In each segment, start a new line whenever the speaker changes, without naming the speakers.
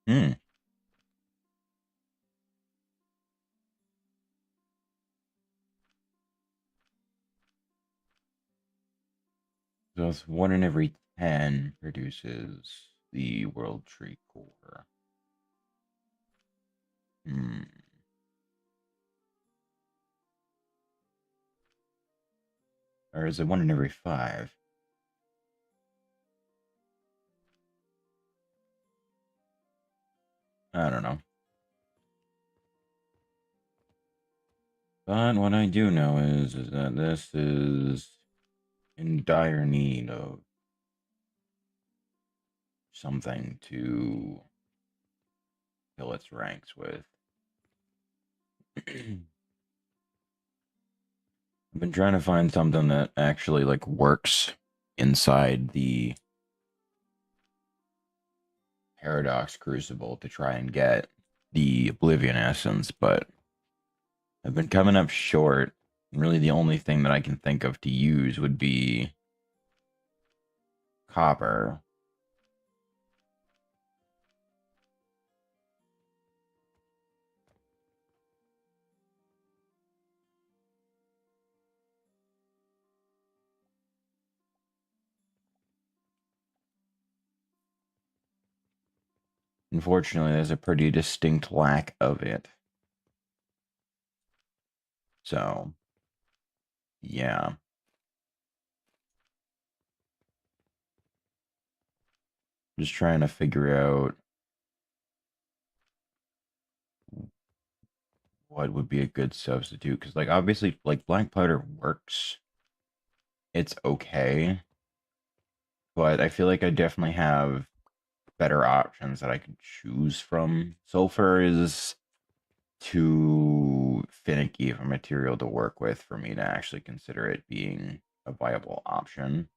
Hmm. So it's 1 in every 10 produces the World Tree Core. Hmm. Or is it 1 in every 5? I don't know. But what I do know is that this is in dire need of something to fill its ranks with. I've been trying to find something that actually like works inside the Paradox Crucible to try and get the Oblivion Essence, but I've been coming up short. Really, the only thing that I can think of to use would be copper. Unfortunately, there's a pretty distinct lack of it. So, yeah. Just trying to figure out what would be a good substitute. Because, like, obviously, like, black powder works. It's okay. But I feel like I definitely have better options that I could choose from. Sulfur is too finicky of a material to work with for me to actually consider it being a viable option.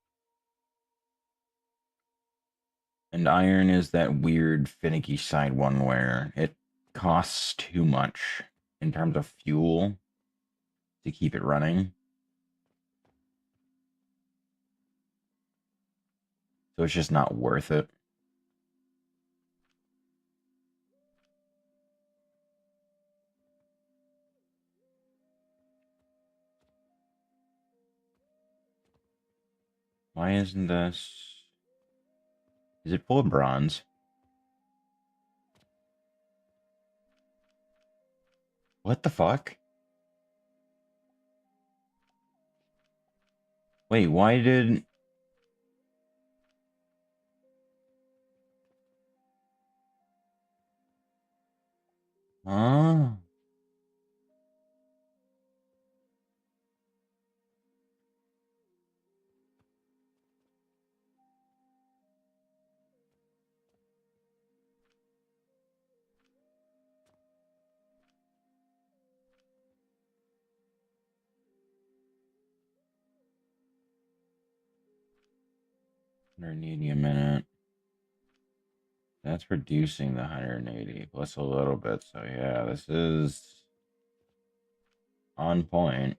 And iron is that weird finicky side one where it costs too much in terms of fuel to keep it running. So it's just not worth it. Why isn't this? Is it full of bronze? What the fuck? Wait, why did. Huh? 180 a minute. That's reducing the 180 plus a little bit. So yeah, this is on point.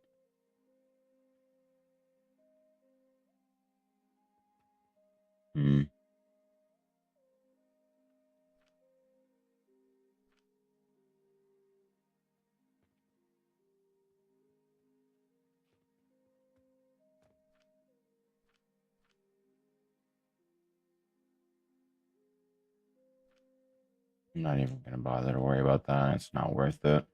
Hmm. I'm not even gonna bother to worry about that. It's not worth it.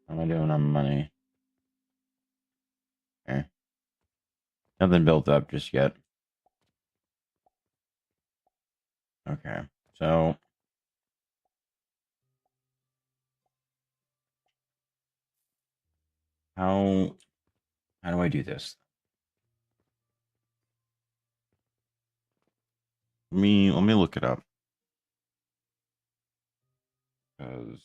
How am I doing on money? Okay. Nothing built up just yet. Okay. So how how do I do this? Let me look it up because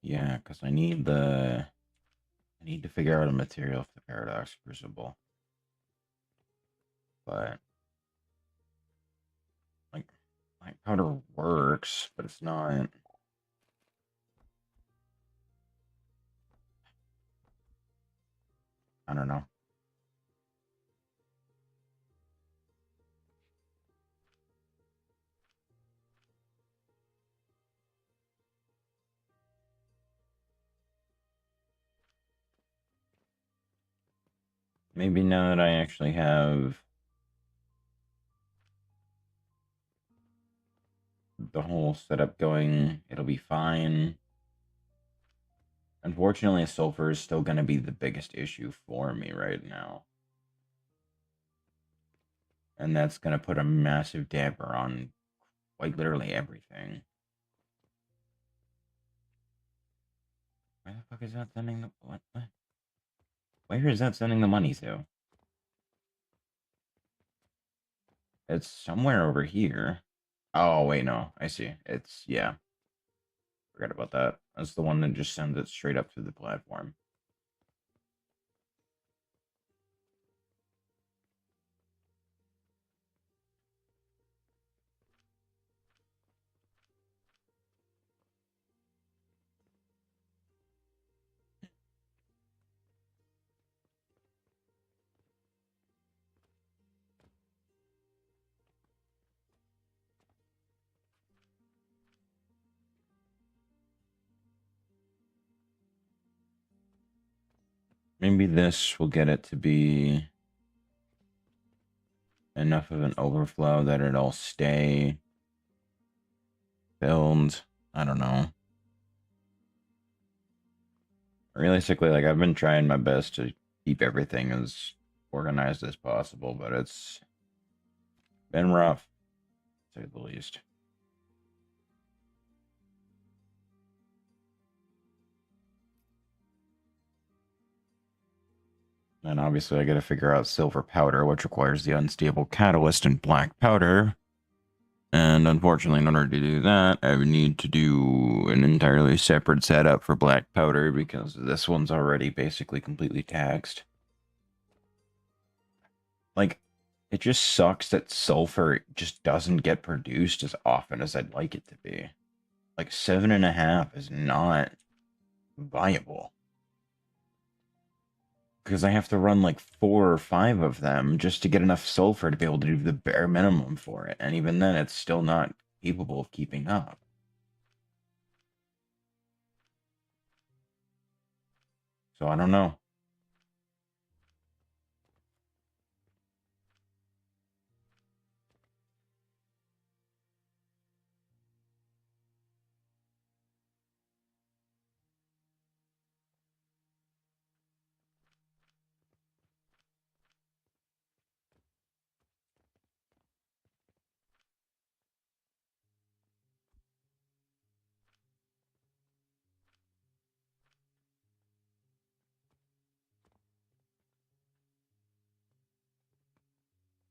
Yeah, because I need to figure out a material for the paradox crucible. But like powder works, but it's not. I don't know. Maybe now that I actually have the whole setup going, it'll be fine. Unfortunately, sulfur is still going to be the biggest issue for me right now. And that's going to put a massive damper on quite literally everything. Where the fuck is that sending the... What? Where is that sending the money to? It's somewhere over here. Oh, wait, no. I see. It's... Yeah. Forgot about that. That's the one that just sends it straight up to the platform. Maybe this will get it to be enough of an overflow that it'll stay filled. I don't know. Realistically, like I've been trying my best to keep everything as organized as possible, but it's been rough, to say the least. And obviously, I got to figure out silver powder, which requires the unstable catalyst and black powder. And unfortunately, in order to do that, I would need to do an entirely separate setup for black powder because this one's already basically completely taxed. Like, it just sucks that sulfur just doesn't get produced as often as I'd like it to be. Like, 7.5 is not viable. Because I have to run like 4 or 5 of them just to get enough sulfur to be able to do the bare minimum for it. And even then, it's still not capable of keeping up. So I don't know.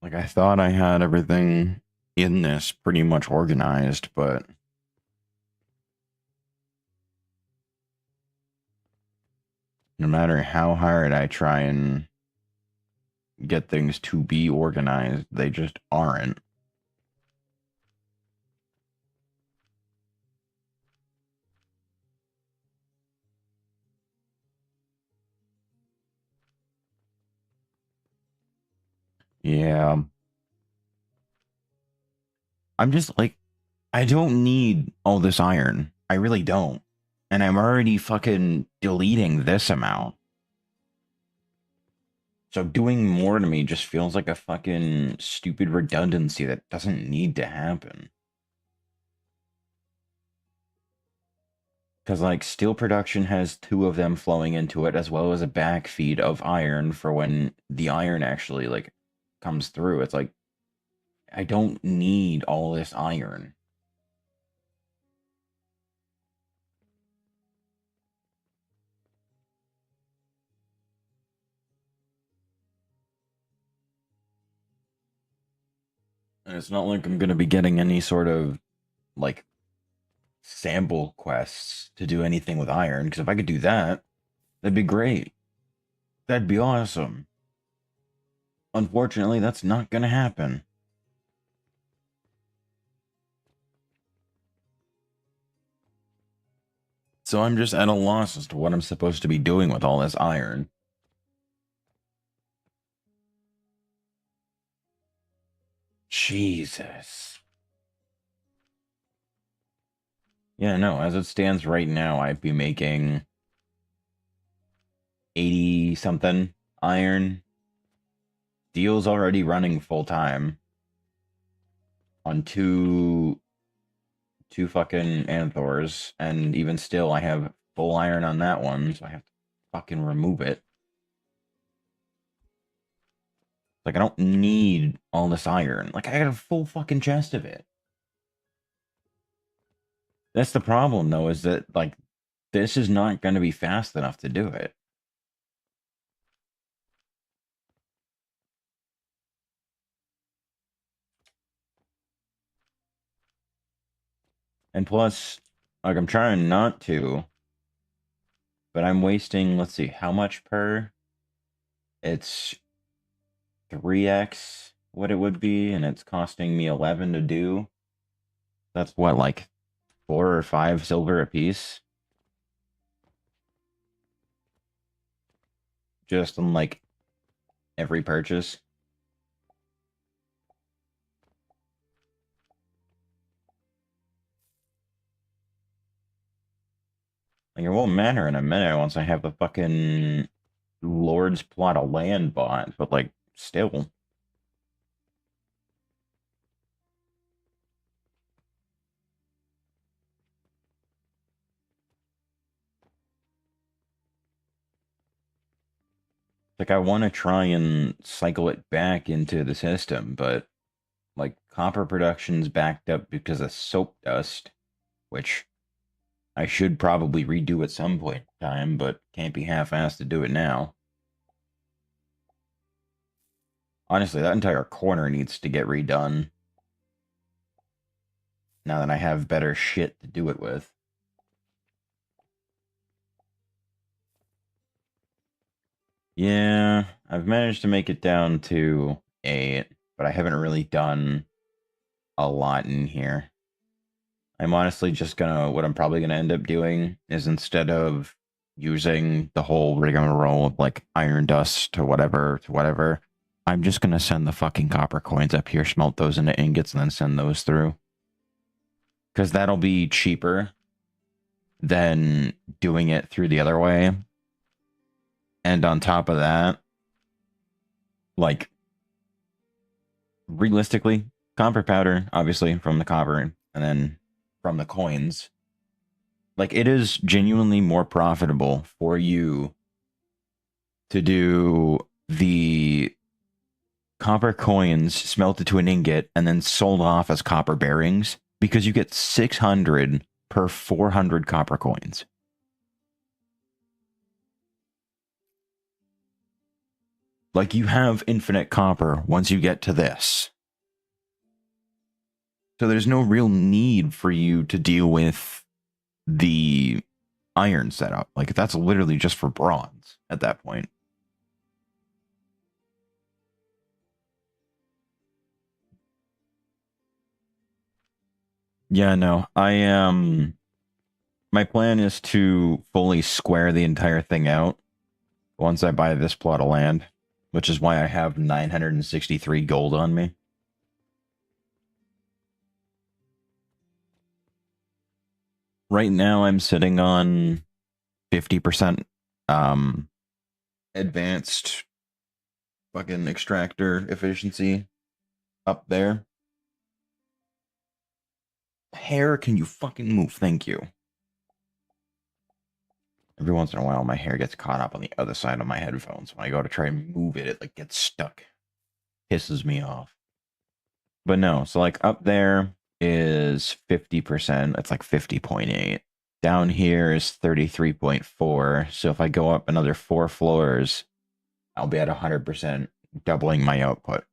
Like, I thought I had everything in this pretty much organized, but no matter how hard I try and get things to be organized, they just aren't. Yeah. I'm just like, I don't need all this iron. I really don't. And I'm already fucking deleting this amount. So doing more to me just feels like a fucking stupid redundancy that doesn't need to happen. Because, like, steel production has 2 of them flowing into it, as well as a backfeed of iron for when the iron actually, like, comes through. It's like, I don't need all this iron. And it's not like I'm going to be getting any sort of, like, sample quests to do anything with iron, because if I could do that, that'd be great. That'd be awesome. Unfortunately, that's not gonna happen. So I'm just at a loss as to what I'm supposed to be doing with all this iron. Jesus. Yeah, no, as it stands right now, I'd be making 80 something iron. Deal's already running full time on two fucking Anthors, and even still I have full iron on that one, so I have to fucking remove it. Like, I don't need all this iron. Like, I got a full fucking chest of it. That's the problem, though, is that, like, this is not going to be fast enough to do it. And plus, like, I'm trying not to, but I'm wasting, let's see, how much per? It's 3x what it would be, and it's costing me 11 to do. That's what, like 4 or 5 silver a piece? Just on, like, every purchase. Like, it won't matter in a minute once I have the fucking Lord's plot of land bought, but, like, still. Like, I want to try and cycle it back into the system, but, like, copper production's backed up because of soap dust, which I should probably redo at some point in time, but can't be half-assed to do it now. Honestly, that entire corner needs to get redone. Now that I have better shit to do it with. Yeah, I've managed to make it down to 8, but I haven't really done a lot in here. I'm honestly just gonna, what I'm probably gonna end up doing is instead of using the whole rigmarole of like iron dust to whatever, I'm just gonna send the fucking copper coins up here, smelt those into ingots, and then send those through. Because that'll be cheaper than doing it through the other way. And on top of that, like, realistically, copper powder, obviously, from the copper, and then from the coins, like, it is genuinely more profitable for you to do the copper coins smelted to an ingot and then sold off as copper bearings, because you get 600 per 400 copper coins. Like, you have infinite copper once you get to this. So there's no real need for you to deal with the iron setup. Like, that's literally just for bronze at that point. Yeah, no. My plan is to fully square the entire thing out once I buy this plot of land, which is why I have 963 gold on me. Right now I'm sitting on 50% advanced fucking extractor efficiency up there. Hair, can you fucking move? Thank you. Every once in a while, my hair gets caught up on the other side of my headphones. When I go to try and move it, it like gets stuck. Pisses me off. But no, so like up there is 50%. It's like 50.8. Down here is 33.4. So if I go up another 4 floors, I'll be at 100%, doubling my output.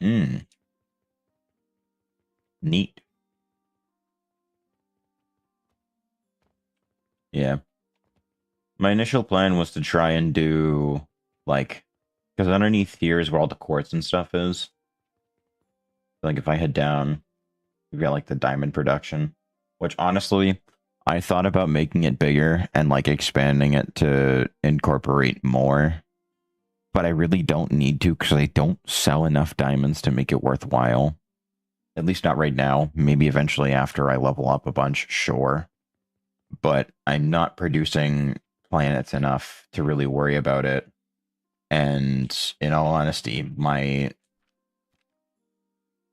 Mm, neat. Yeah. My initial plan was to try and do, like, because underneath here is where all the quartz and stuff is. Like, if I head down, we've got, like, the diamond production, which honestly, I thought about making it bigger and, like, expanding it to incorporate more. But I really don't need to because I don't sell enough diamonds to make it worthwhile. At least not right now. Maybe eventually after I level up a bunch, sure. But I'm not producing planets enough to really worry about it. And in all honesty, I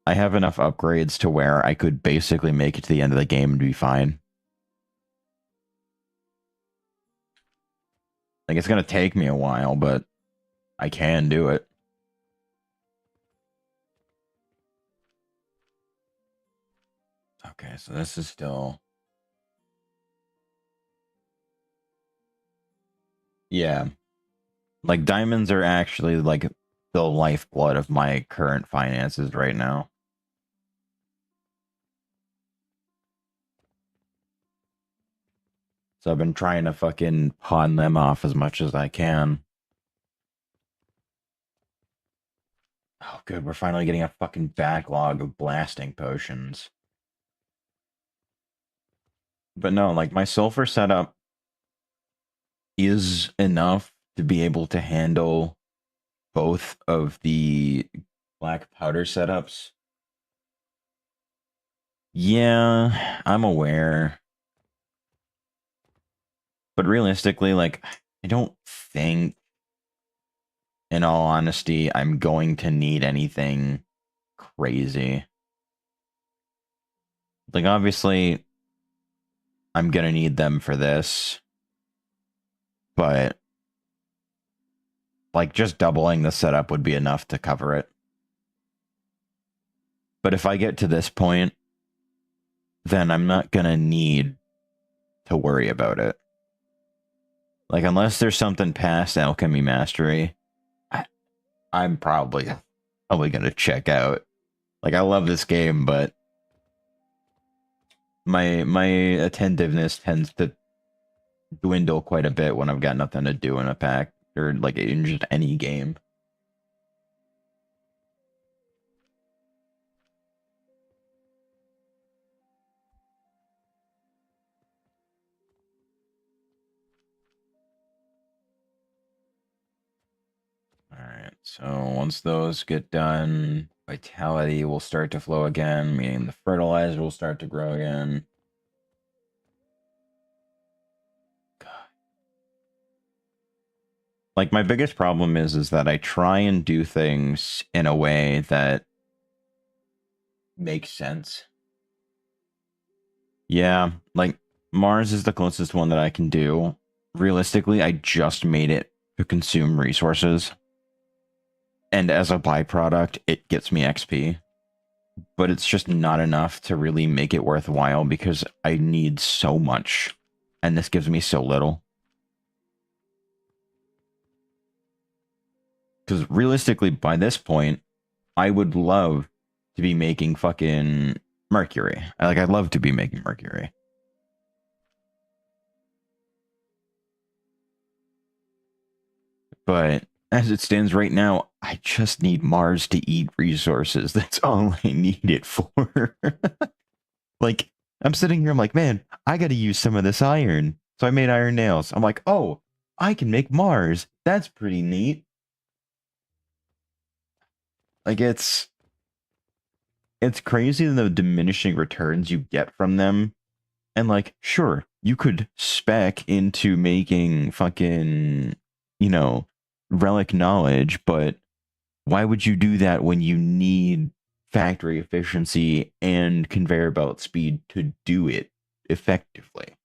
have enough upgrades to where I could basically make it to the end of the game and be fine. Like, it's gonna take me a while, but I can do it. Okay, so this is still... Yeah. Like, diamonds are actually, like, the lifeblood of my current finances right now. So I've been trying to fucking pawn them off as much as I can. Oh, good. We're finally getting a fucking backlog of blasting potions. But no, like, my sulfur setup is enough to be able to handle both of the black powder setups. Yeah, I'm aware. But realistically, like, I don't think, in all honesty, I'm going to need anything crazy. Like, obviously, I'm gonna need them for this, but like just doubling the setup would be enough to cover it. But if I get to this point, then I'm not gonna need to worry about it. Like, unless there's something past Alchemy Mastery, I, I'm probably gonna check out. Like, I love this game, but my attentiveness tends to dwindle quite a bit when I've got nothing to do in a pack or like in just any game. All right, so once those get done, vitality will start to flow again, meaning the fertilizer will start to grow again. God. Like, my biggest problem is that I try and do things in a way that makes sense. Yeah, like Mars is the closest one that I can do. Realistically, I just made it to consume resources, and as a byproduct, it gets me XP. But it's just not enough to really make it worthwhile because I need so much, and this gives me so little. Because realistically, by this point, I would love to be making fucking mercury. I'd love to be making mercury. But as it stands right now, I just need Mars to eat resources. That's all I need it for. Like, I'm sitting here, I'm like, man, I gotta use some of this iron. So I made iron nails. I'm like, oh, I can make Mars. That's pretty neat. Like, it's crazy the diminishing returns you get from them. And like, sure, you could spec into making fucking, you know, relic knowledge, but why would you do that when you need factory efficiency and conveyor belt speed to do it effectively?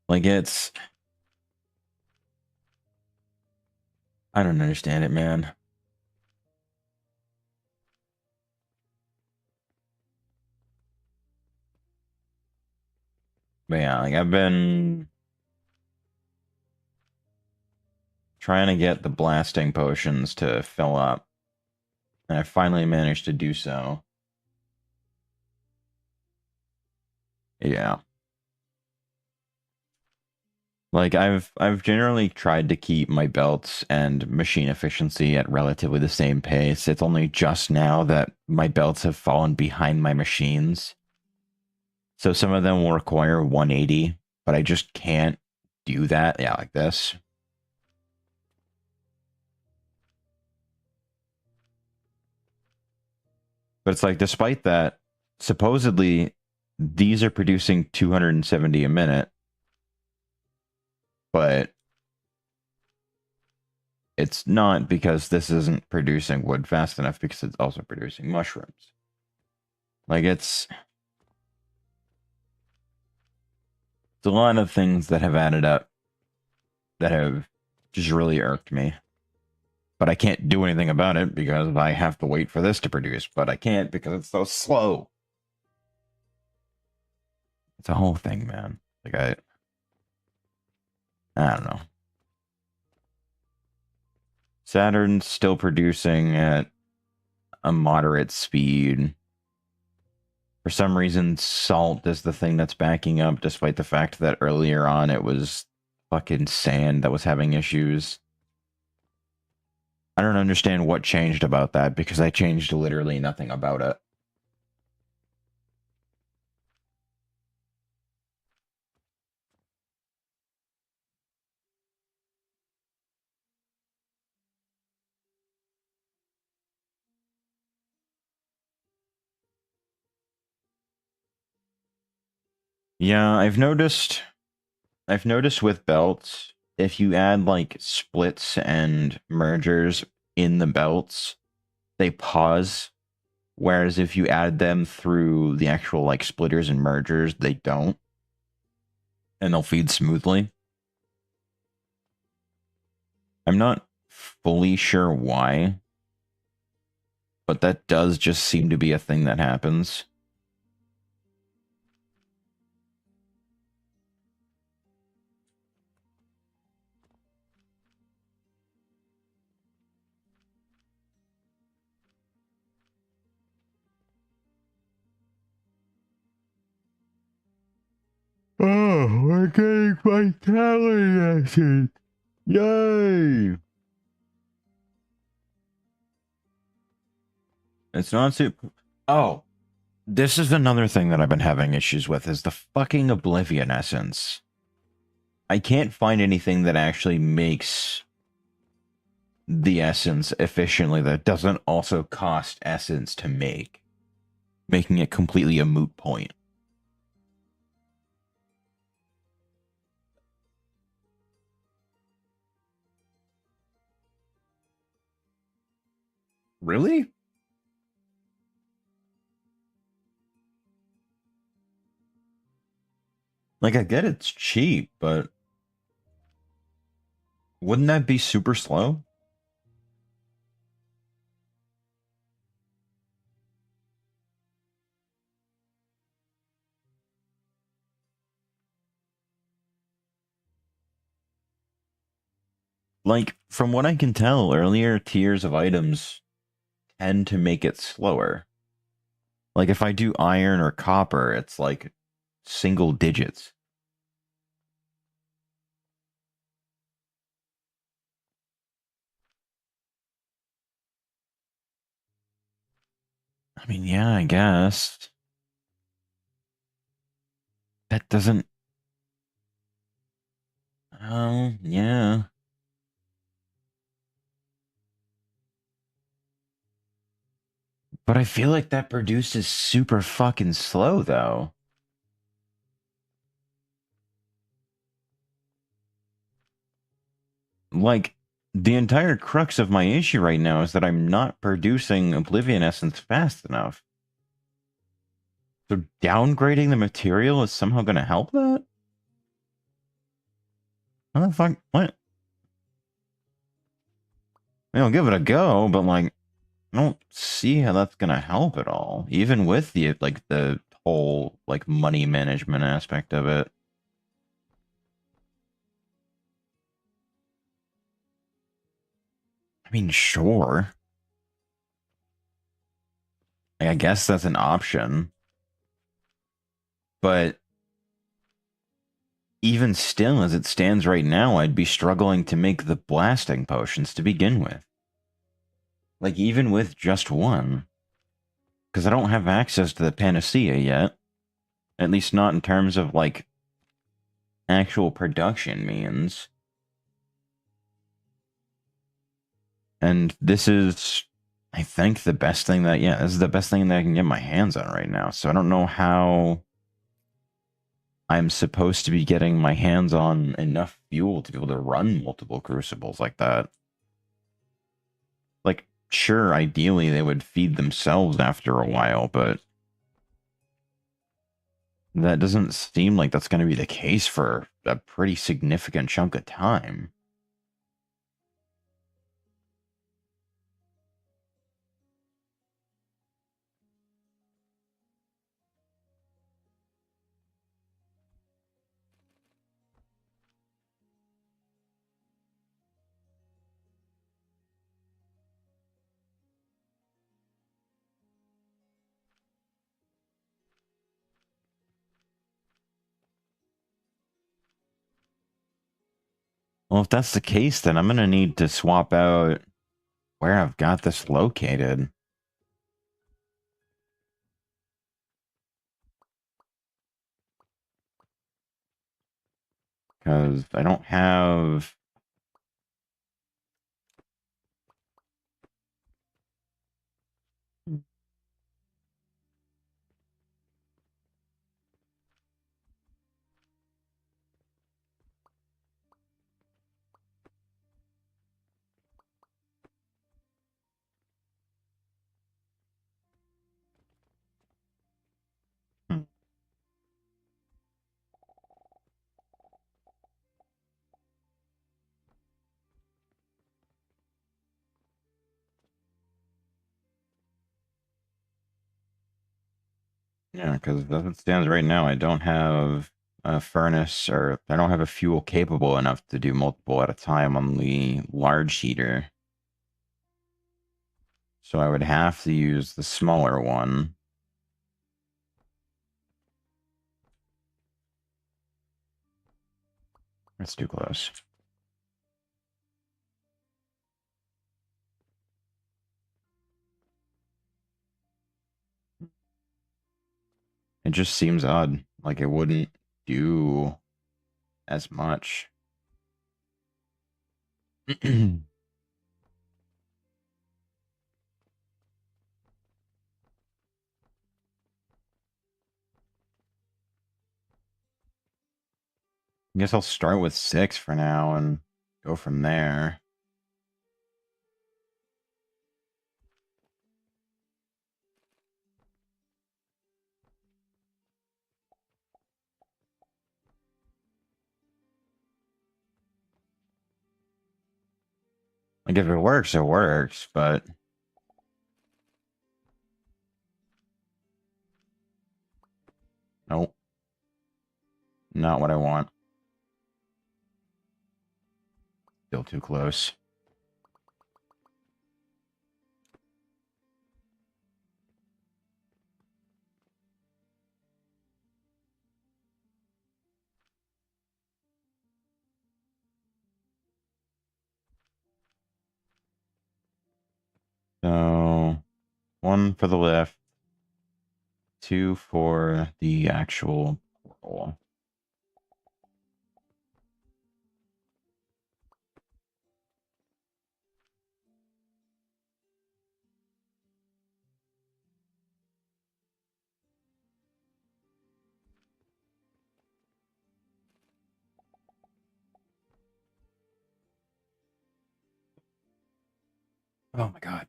Like, I don't understand it, man. But yeah, like, I've been trying to get the blasting potions to fill up. And I finally managed to do so. Yeah. Like I've generally tried to keep my belts and machine efficiency at relatively the same pace. It's only just now that my belts have fallen behind my machines. So some of them will require 180, but I just can't do that. Yeah, like this. But it's like despite that, supposedly these are producing 270 a minute, but it's not because this isn't producing wood fast enough because it's also producing mushrooms. Like it's a lot of things that have added up that have just really irked me. But I can't do anything about it because I have to wait for this to produce. But I can't because it's so slow. It's a whole thing, man. Like I don't know. Saturn's still producing at a moderate speed. For some reason, salt is the thing that's backing up, despite the fact that earlier on it was fucking sand that was having issues. I don't understand what changed about that because I changed literally nothing about it. Yeah, I've noticed with belts, if you add like splits and mergers in the belts, they pause. Whereas if you add them through the actual like splitters and mergers, they don't. And they'll feed smoothly. I'm not fully sure why, but that does just seem to be a thing that happens. Oh, we're getting vitality acid. Yay! It's not super. Oh, this is another thing that I've been having issues with is the fucking Oblivion essence. I can't find anything that actually makes the essence efficiently that doesn't also cost essence to make, making it completely a moot point. Really? Like, I get it's cheap, but wouldn't that be super slow? Like, from what I can tell, earlier tiers of items tend to make it slower. Like, if I do iron or copper, it's like single digits. I mean, yeah, I guess. That doesn't. Oh, yeah. But I feel like that produces super fucking slow, though. Like, the entire crux of my issue right now is that I'm not producing Oblivion Essence fast enough. So downgrading the material is somehow going to help that? What the fuck? What? I'll give it a go, but like, I don't see how that's going to help at all. Even with the whole like money management aspect of it. I mean, sure. I guess that's an option, but even still, as it stands right now, I'd be struggling to make the blasting potions to begin with. Like, even with just one. Because I don't have access to the panacea yet. At least not in terms of, like, actual production means. And this is, I think, the best thing that, yeah, this is the best thing that I can get my hands on right now. So I don't know how I'm supposed to be getting my hands on enough fuel to be able to run multiple crucibles like that. Like, sure, ideally they would feed themselves after a while, but that doesn't seem like that's going to be the case for a pretty significant chunk of time. Well, if that's the case, then I'm going to need to swap out where I've got this located. Because I don't have... Yeah, because as it stands right now, I don't have a furnace, or I don't have a fuel capable enough to do multiple at a time on the large heater. So I would have to use the smaller one. That's too close. It just seems odd. Like it wouldn't do as much. I guess I'll start with 6 for now and go from there. Like if it works, but nope, not what I want. Still too close. So 1 for the lift, 2 for the actual portal. Oh my god.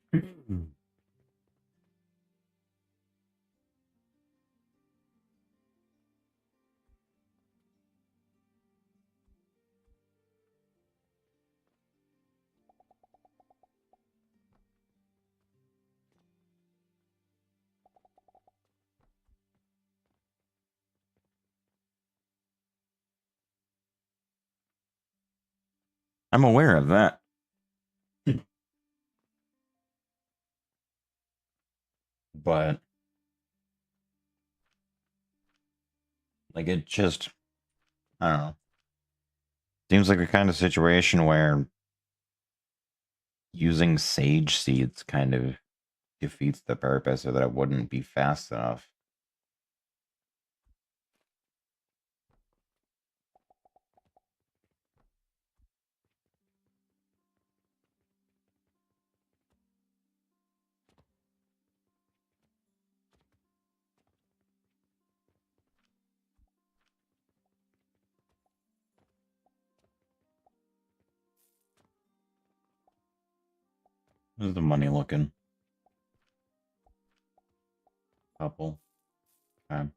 I'm aware of that. But Like, it just, I don't know. Seems like the kind of situation where using sage seeds kind of defeats the purpose, or that it wouldn't be fast enough. How's the money looking? Couple. Okay.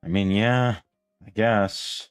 I mean, yeah, I guess.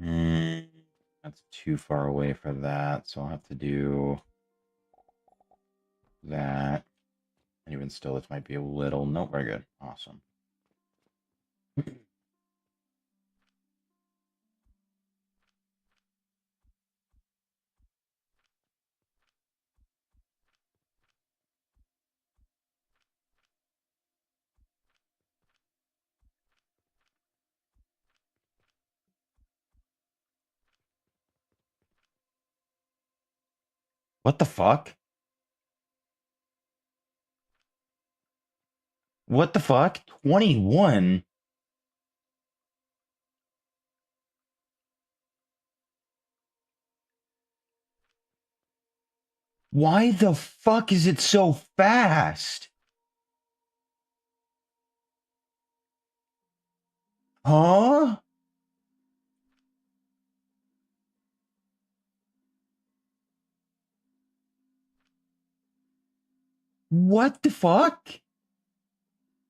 Mm, that's too far away for that, so I'll have to do that. And even still, this might be a little... Nope, very good. Awesome. What the fuck? What the fuck? 21? Why the fuck is it so fast? Huh? What the fuck?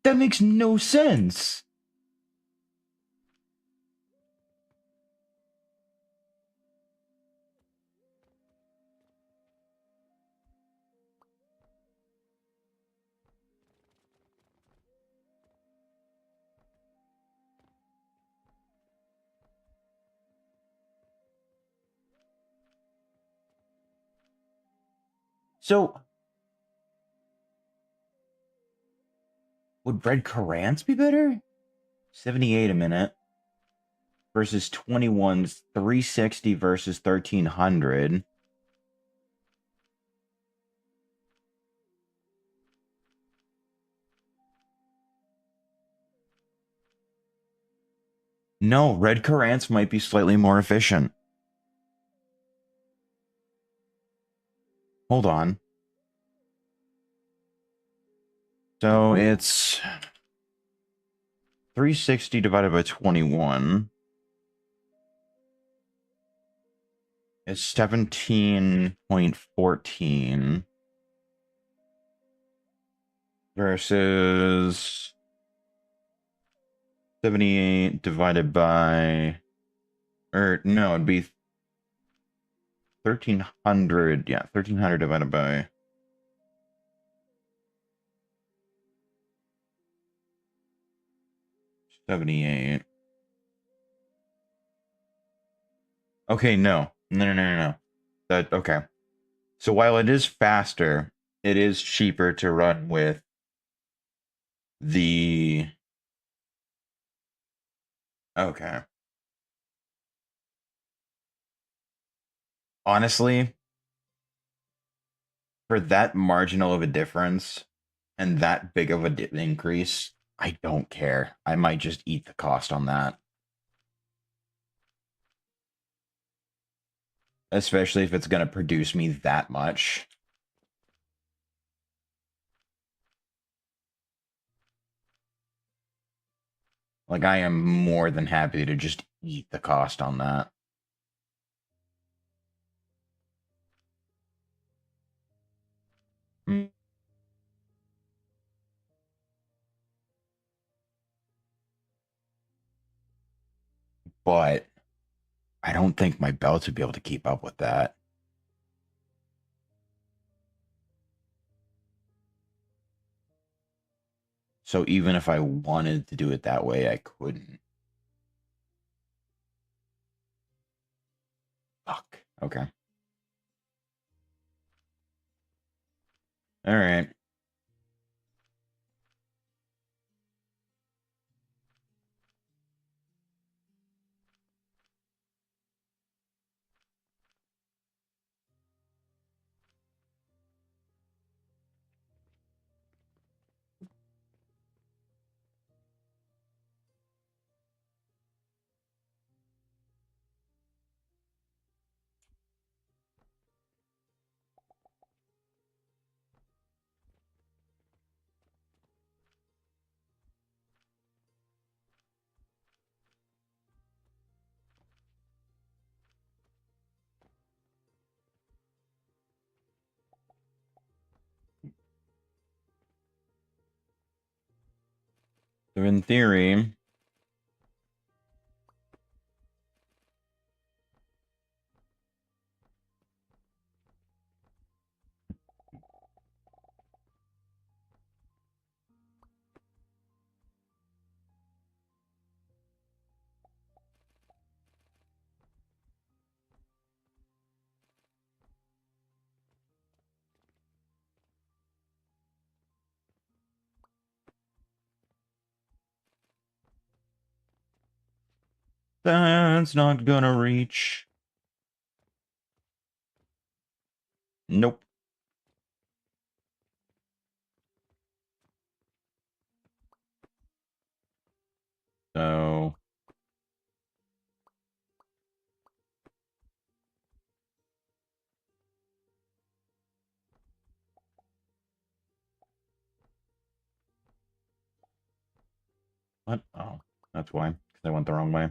That makes no sense. So, would Red Carrants be better? 78 a minute versus 21's 360 versus 1300. No, Red Carrants might be slightly more efficient. Hold on. So it's 360 divided by 21 is 17.14 versus 78 divided by, or no, it'd be 1300. Yeah, 1300 divided by 78. Okay, no. No, no, no, no, no. That, okay. So while it is faster, it is cheaper to run with the... Okay. Honestly, for that marginal of a difference and that big of a increase, I don't care. I might just eat the cost on that. Especially if it's going to produce me that much. Like, I am more than happy to just eat the cost on that. Mm. But I don't think my belts would be able to keep up with that. So even if I wanted to do it that way, I couldn't. Fuck. Okay. All right. So in theory, that's not gonna reach. Nope. So what? Oh, that's why. Because I went the wrong way.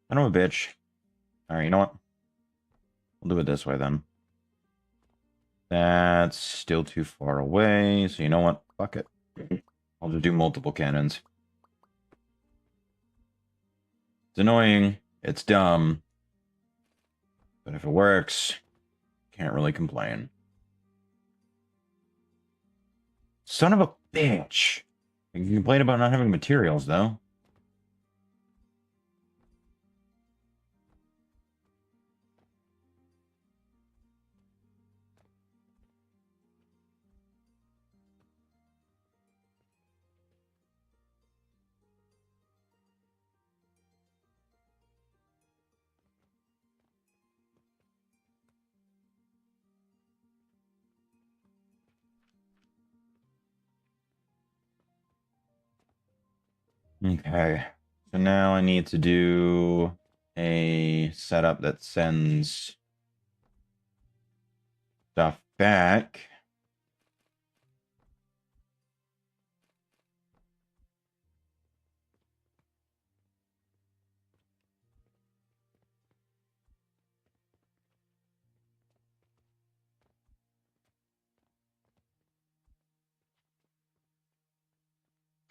I'm a bitch. All right, you know what? We'll do it this way then. That's still too far away. So you know what? Fuck it. I'll just do multiple cannons. It's annoying. It's dumb. But if it works, can't really complain. Son of a bitch. You can complain about not having materials, though. Okay. So now I need to do a setup that sends stuff back.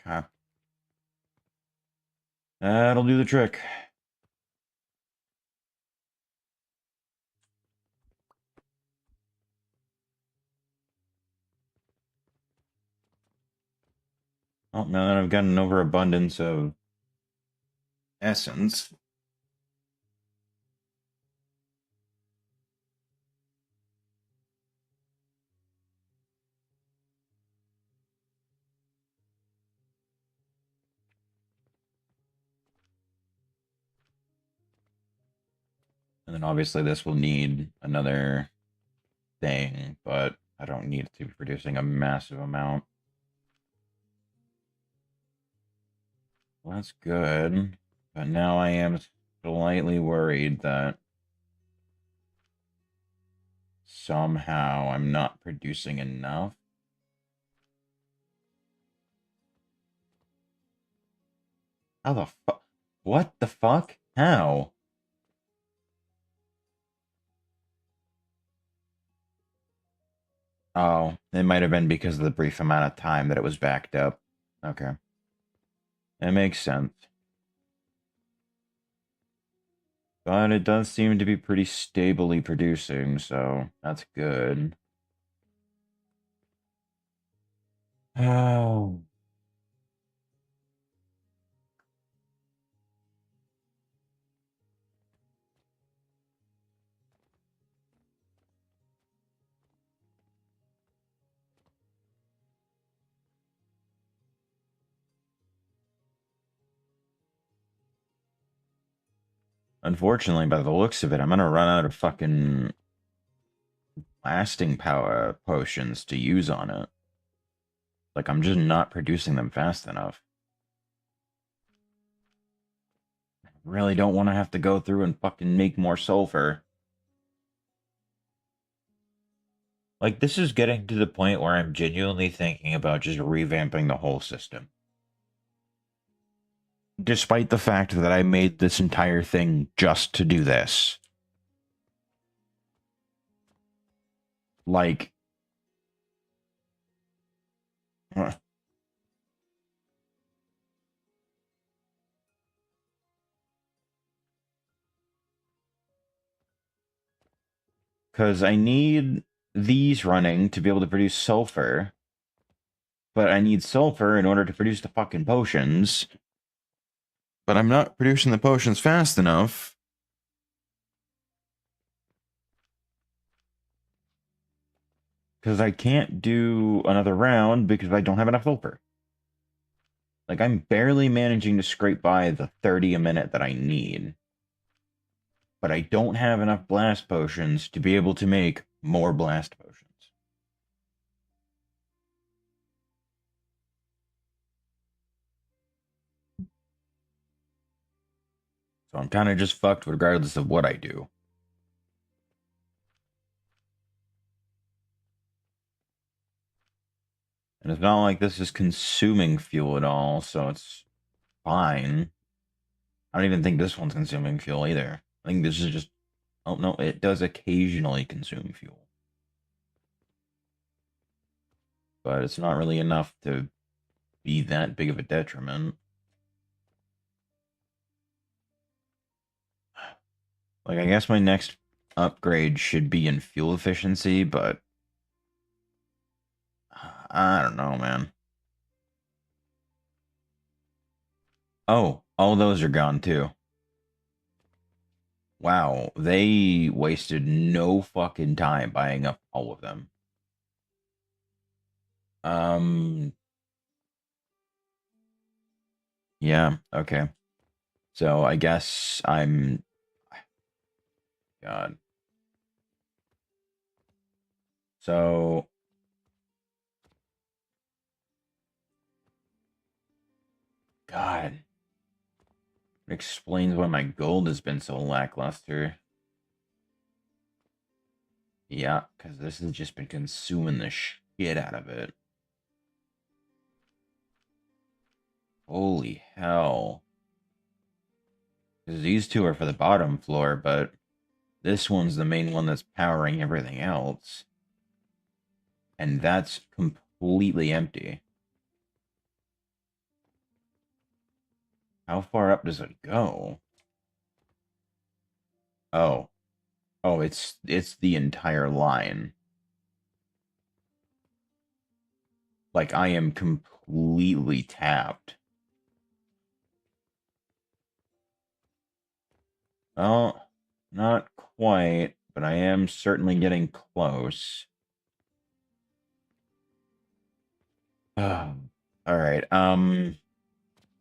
Okay. That'll do the trick. Oh, now that I've got an overabundance of essence, and then obviously this will need another thing, but I don't need to be producing a massive amount. Well, that's good. But now I am slightly worried that somehow I'm not producing enough. How the fuck? What the fuck? How? Oh, it might have been because of the brief amount of time that it was backed up. Okay. It makes sense. But it does seem to be pretty stably producing, so that's good. Oh. Unfortunately, by the looks of it, I'm gonna run out of fucking lasting power potions to use on it. Like, I'm just not producing them fast enough. Really don't want to have to go through and fucking make more sulfur. Like, this is getting to the point where I'm genuinely thinking about just revamping the whole system. Despite the fact that I made this entire thing just to do this. Like, because I need these running to be able to produce sulfur, but I need sulfur in order to produce the fucking potions. But I'm not producing the potions fast enough. Because I can't do another round because I don't have enough sulfur. Like, I'm barely managing to scrape by the 30 a minute that I need. But I don't have enough blast potions to be able to make more blast potions. So I'm kind of just fucked regardless of what I do. And it's not like this is consuming fuel at all, so it's fine. I don't even think this one's consuming fuel either. I think this is just... Oh, no, it does occasionally consume fuel. But it's not really enough to be that big of a detriment. Like, I guess my next upgrade should be in fuel efficiency, but I don't know, man. Oh, all those are gone too. Wow, they wasted no fucking time buying up all of them. Um, yeah, okay. So I guess I'm... God. So, God. It explains why my gold has been so lackluster. Yeah, because this has just been consuming the shit out of it. Holy hell. Because these two are for the bottom floor, but this one's the main one that's powering everything else. And that's completely empty. How far up does it go? Oh. Oh, it's the entire line. Like, I am completely tapped. Oh, not quite, but I am certainly getting close. All right.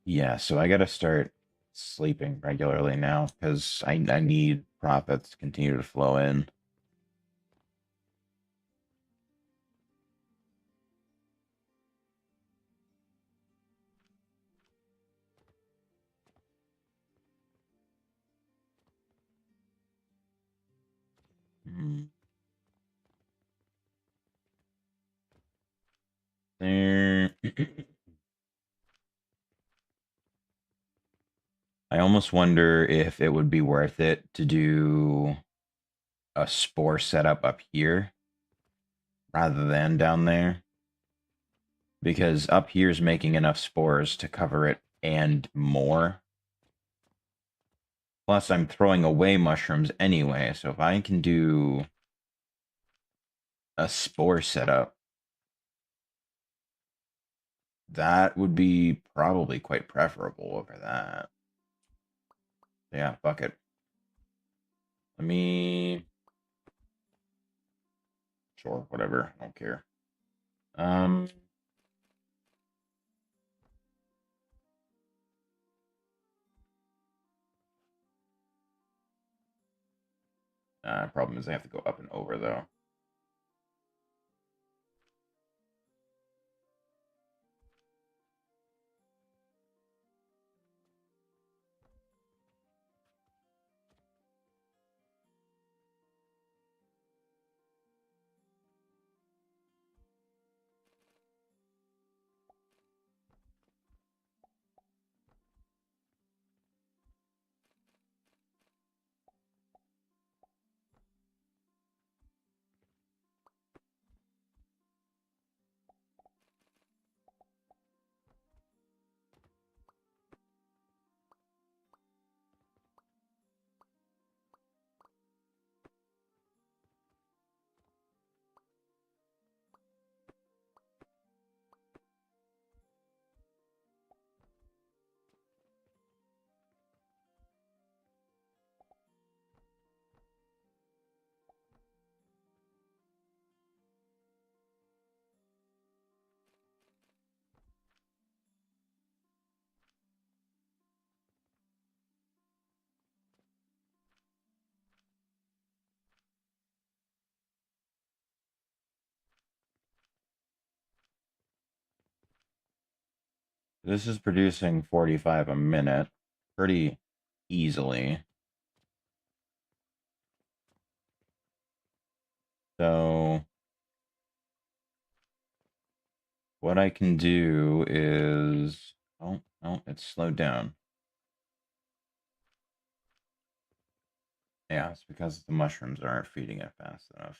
Yeah, so I gotta start sleeping regularly now because I need profits to continue to flow in. There. I almost wonder if it would be worth it to do a spore setup up here rather than down there. Because up here is making enough spores to cover it and more. Plus, I'm throwing away mushrooms anyway, so if I can do a spore setup, that would be probably quite preferable over that. Yeah, fuck it. Let me... Sure, whatever. I don't care. Um... Problem is I have to go up and over, though. This is producing 45 a minute pretty easily. So what I can do is... Oh, no, it's slowed down. Yeah, it's because the mushrooms aren't feeding it fast enough.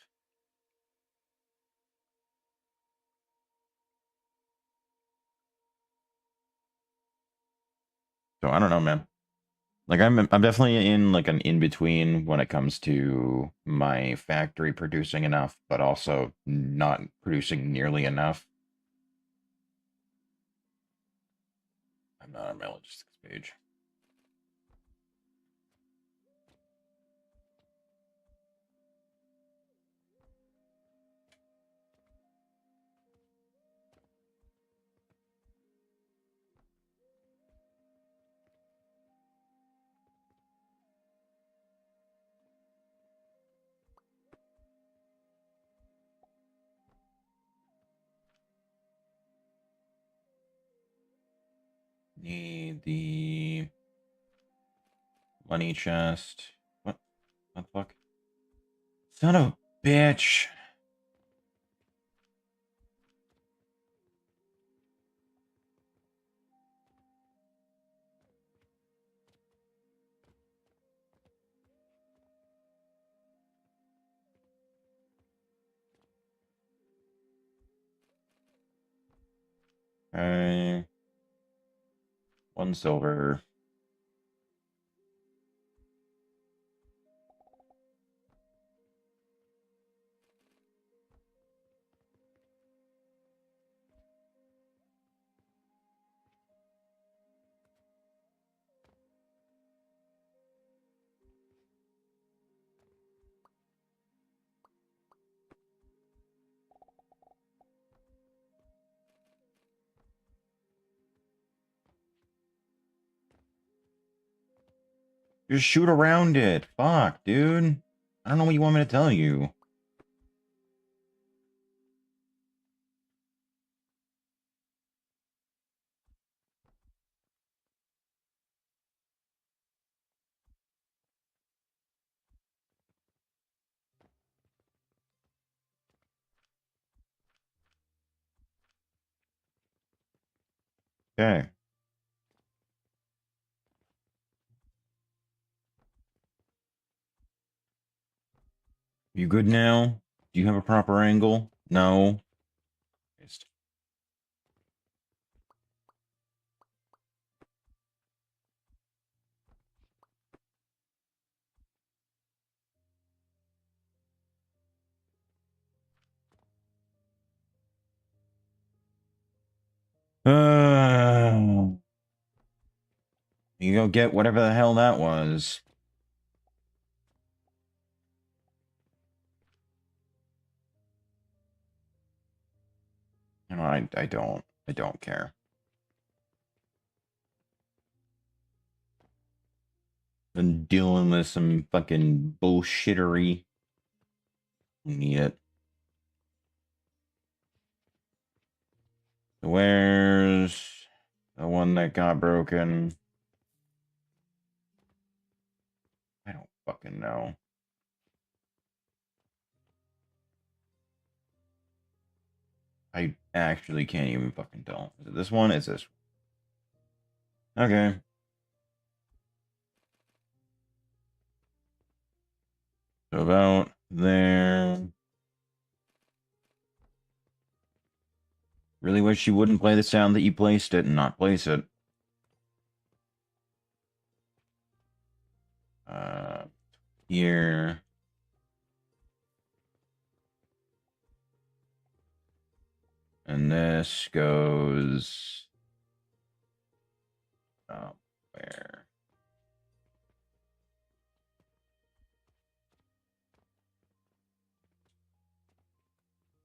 So I don't know, man. Like I'm definitely in like an in between when it comes to my factory producing enough, but also not producing nearly enough. I'm not on my logistics page. Need the money chest. What? What the fuck? Son of a bitch. Okay. 1 silver. Just shoot around it. Fuck, dude. I don't know what you want me to tell you. Okay. You good now? Do you have a proper angle? No. Just- Uh, you go get whatever the hell that was. You know, I don't care. Been dealing with some fucking bullshittery. Need it. Where's the one that got broken? I don't fucking know. I actually can't even fucking tell. Is it this one? Is this? Okay. So about there. Really wish you wouldn't play the sound that you placed it and not place it. Uh, here. And this goes... where?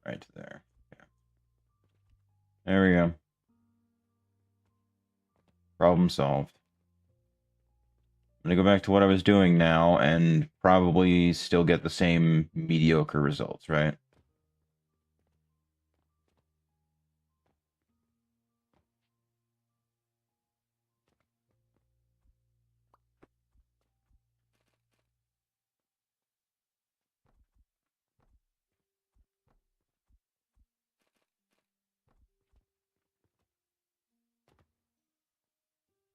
Right there. Yeah. There we go. Problem solved. I'm gonna go back to what I was doing now and probably still get the same mediocre results, right?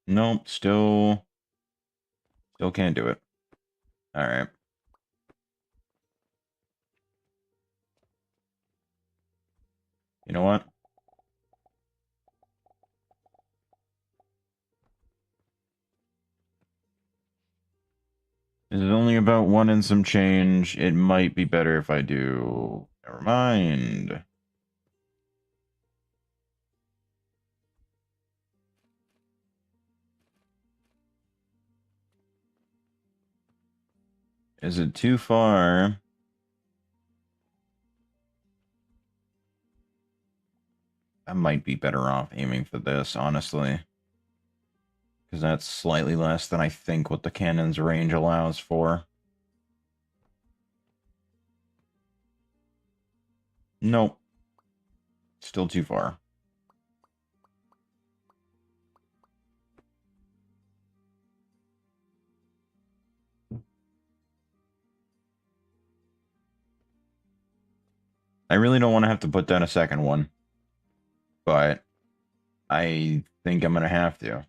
Nope, still can't do it. All right. You know what? This is only about one and some change. It might be better if I do. Never mind. Is it too far? I might be better off aiming for this, honestly. Because that's slightly less than I think what the cannon's range allows for. Nope. Still too far. I really don't want to have to put down a second one. But I think I'm going to have to.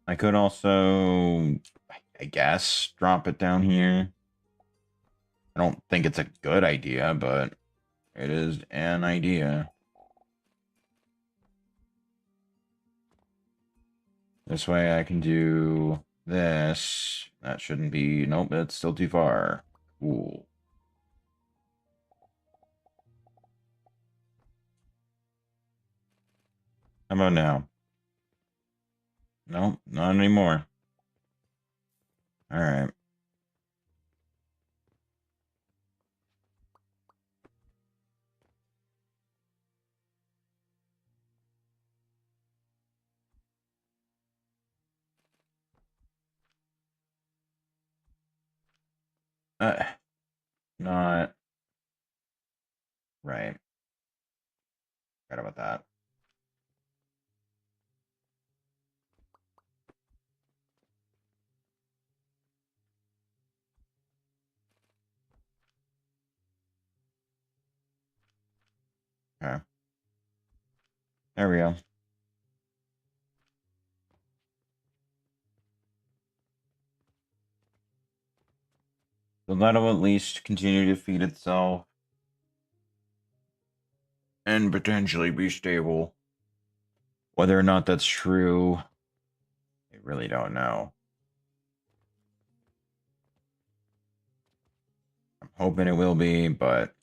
I could also, I guess, drop it down here. I don't think it's a good idea, but it is an idea. This way I can do this. That shouldn't be... Nope, it's still too far. Cool. How about now? Nope, not anymore. Alright. Uh, not right. Forgot about that. Okay. There we go. So that'll at least continue to feed itself and potentially be stable. Whether or not that's true, I really don't know. I'm hoping it will be, but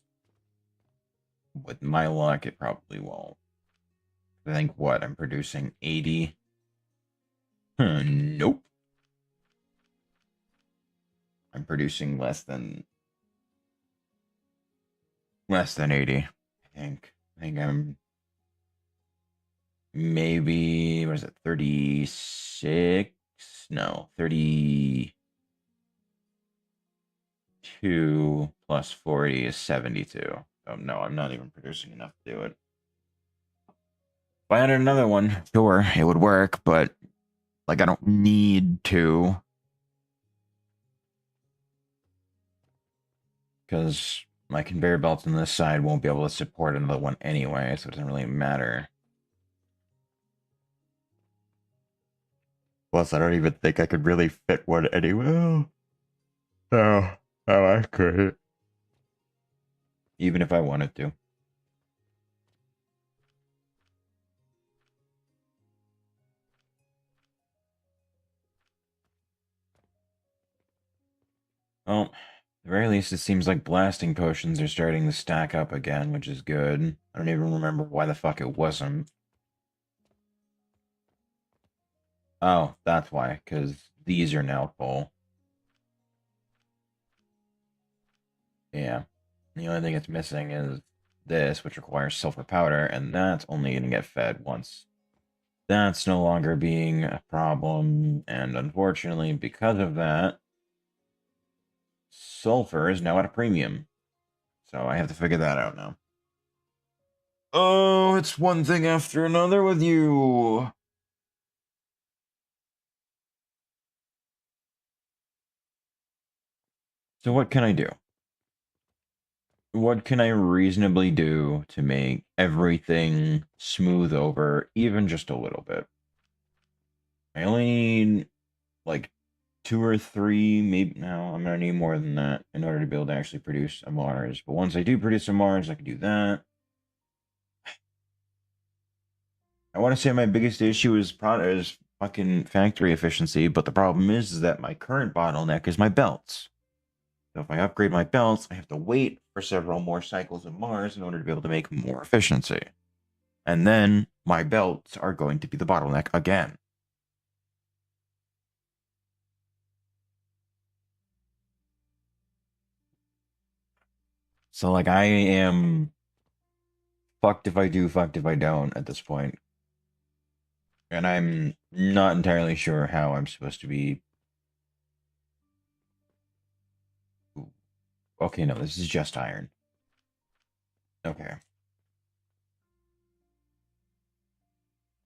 with my luck, it probably won't. I think what? I'm producing 80? Nope. I'm producing less than 80, I think. I think I'm maybe, what is it, 36? No, 32 plus 40 is 72. Oh, no, I'm not even producing enough to do it. If I added another one, sure, it would work, but like I don't need to. Because my conveyor belts on this side won't be able to support another one anyway, so it doesn't really matter. Plus, I don't even think I could really fit one anywhere. No, I could. Even if I wanted to. Well, at the very least, it seems like blasting potions are starting to stack up again, which is good. I don't even remember why the fuck it wasn't. Oh, that's why, because these are now full. Yeah. The only thing it's missing is this, which requires sulfur powder, and that's only going to get fed once. That's no longer being a problem, and unfortunately, because of that, sulfur is now at a premium. So I have to figure that out now. Oh, it's one thing after another with you. So what can I do? What can I reasonably do to make everything smooth over, even just a little bit? I only need like 2 or 3, maybe. No, I'm gonna need more than that in order to be able to actually produce a Mars. But once I do produce a Mars, I can do that. I want to say my biggest issue is fucking factory efficiency, but the problem is that my current bottleneck is my belts. So if I upgrade my belts, I have to wait for several more cycles of Mars in order to be able to make more efficiency. And then my belts are going to be the bottleneck again. So like I am fucked if I do, fucked if I don't at this point. And I'm not entirely sure how I'm supposed to be. Okay, no, this is just iron. Okay.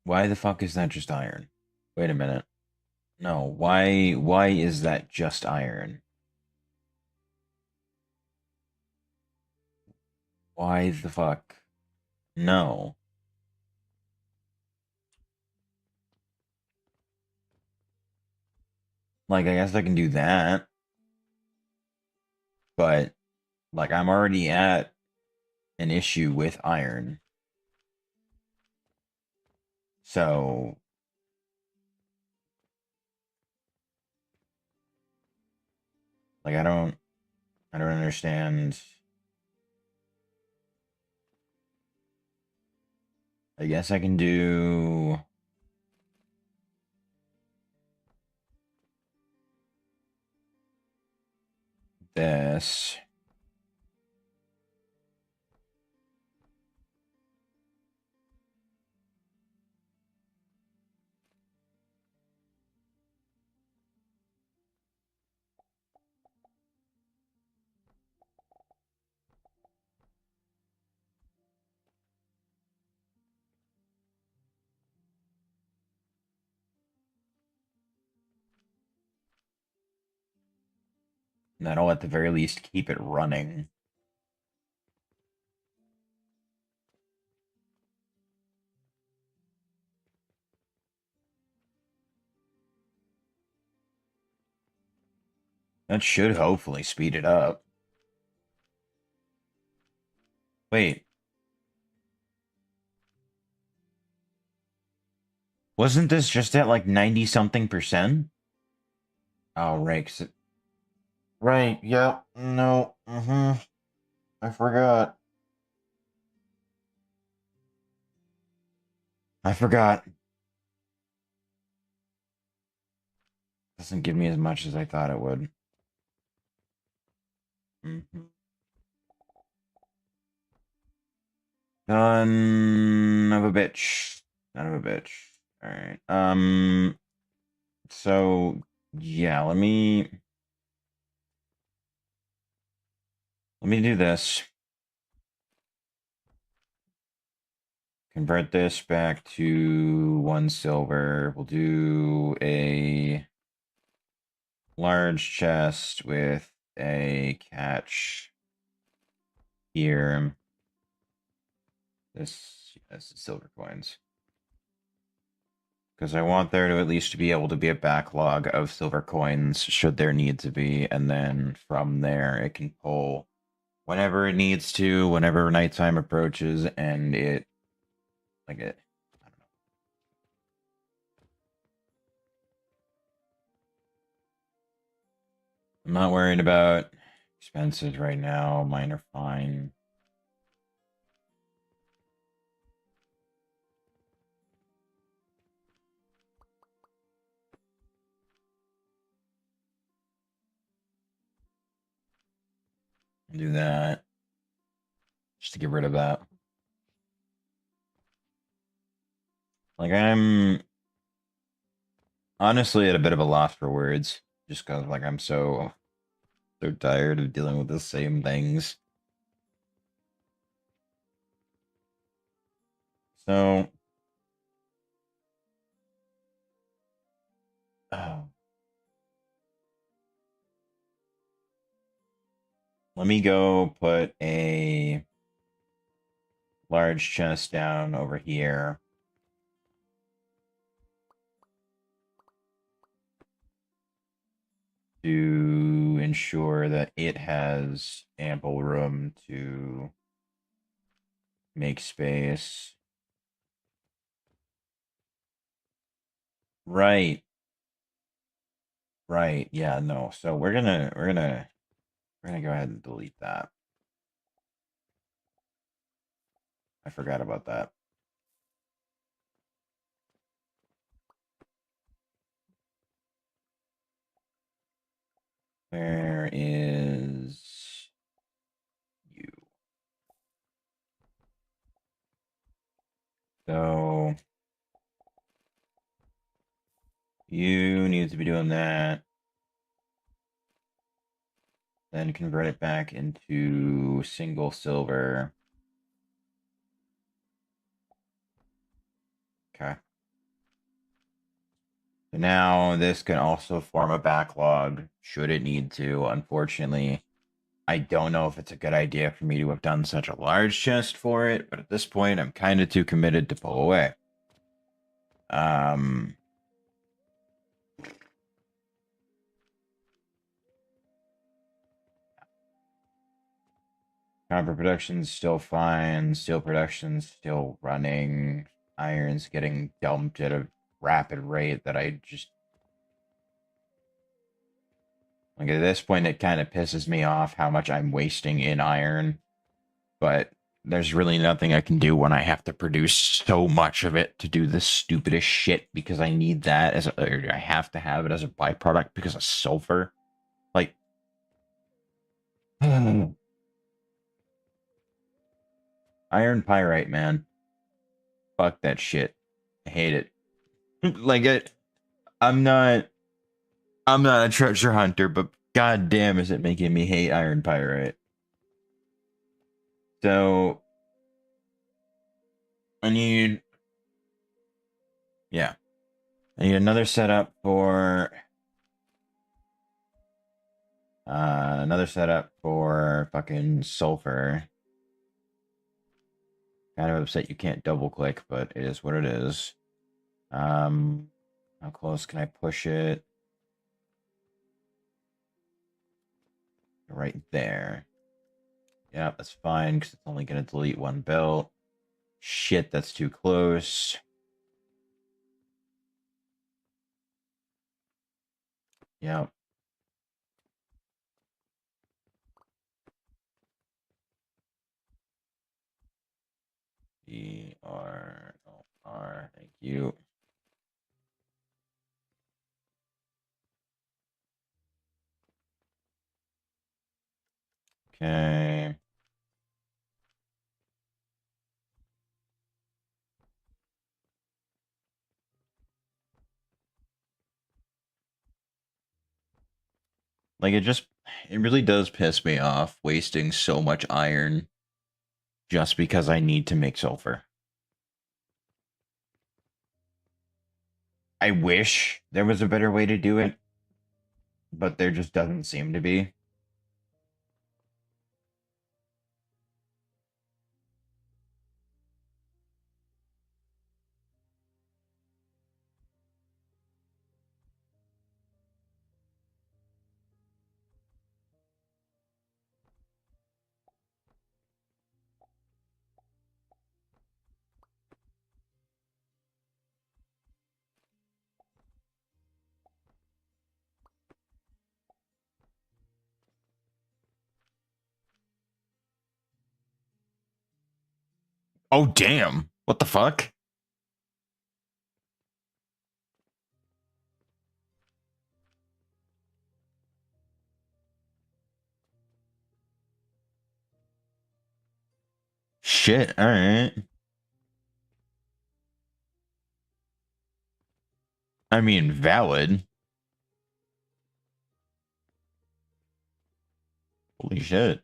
Why the fuck is that just iron? Wait a minute. No, why is that just iron? Why the fuck? No. Like I guess I can do that, but like I'm already at an issue with iron. So like I don't understand. I guess I can do this. And that'll at the very least keep it running. That should hopefully speed it up. Wait, wasn't this just at like 90 something percent? Oh, right. Right, yep, no, I forgot. I forgot. Doesn't give me as much as I thought it would. Mhm. Son of a bitch. Son of a bitch. All right. So yeah, let me do this. Convert this back to 1 silver. We'll do a large chest with a catch here. This is silver coins. Because I want there to at least be able to be a backlog of silver coins should there need to be, and then from there it can pull whenever it needs to, whenever nighttime approaches, and it like it. I don't know. I'm not worried about expenses right now. Mine are fine. I'll do that just to get rid of that. Like I'm honestly at a bit of a loss for words, just because like I'm so tired of dealing with the same things. So, oh, let me go put a large chest down over here. To ensure that it has ample room to make space. Right. Right. Yeah, no. So we're gonna go ahead and delete that. I forgot about that. Where is you? So you need to be doing that. Then convert it back into single silver. Okay. So now this can also form a backlog should it need to. Unfortunately, I don't know if it's a good idea for me to have done such a large chest for it, but at this point, I'm kind of too committed to pull away. Um, Copper production's still fine. Steel production's still running. Iron's getting dumped at a rapid rate that I just like. At this point, it kind of pisses me off how much I'm wasting in iron. But there's really nothing I can do when I have to produce so much of it to do this stupidest shit because I need that or I have to have it as a byproduct because of sulfur. Like, iron pyrite, man. Fuck that shit. I hate it. like it. I'm not. I'm not a treasure hunter, but god damn, is it making me hate iron pyrite? So I need. Yeah, I need another setup for fucking sulfur. Kind of upset you can't double click, but it is what it is. How close can I push it? right there. Yeah, that's fine, because it's only going to delete one belt. Shit, that's too close. Yep. E-R-O-R, thank you. Okay. Like, it really does piss me off wasting so much iron just because I need to make sulfur. I wish there was a better way to do it, but there just doesn't seem to be. Oh, damn. What the fuck? Shit, alright. I mean, valid. Holy shit.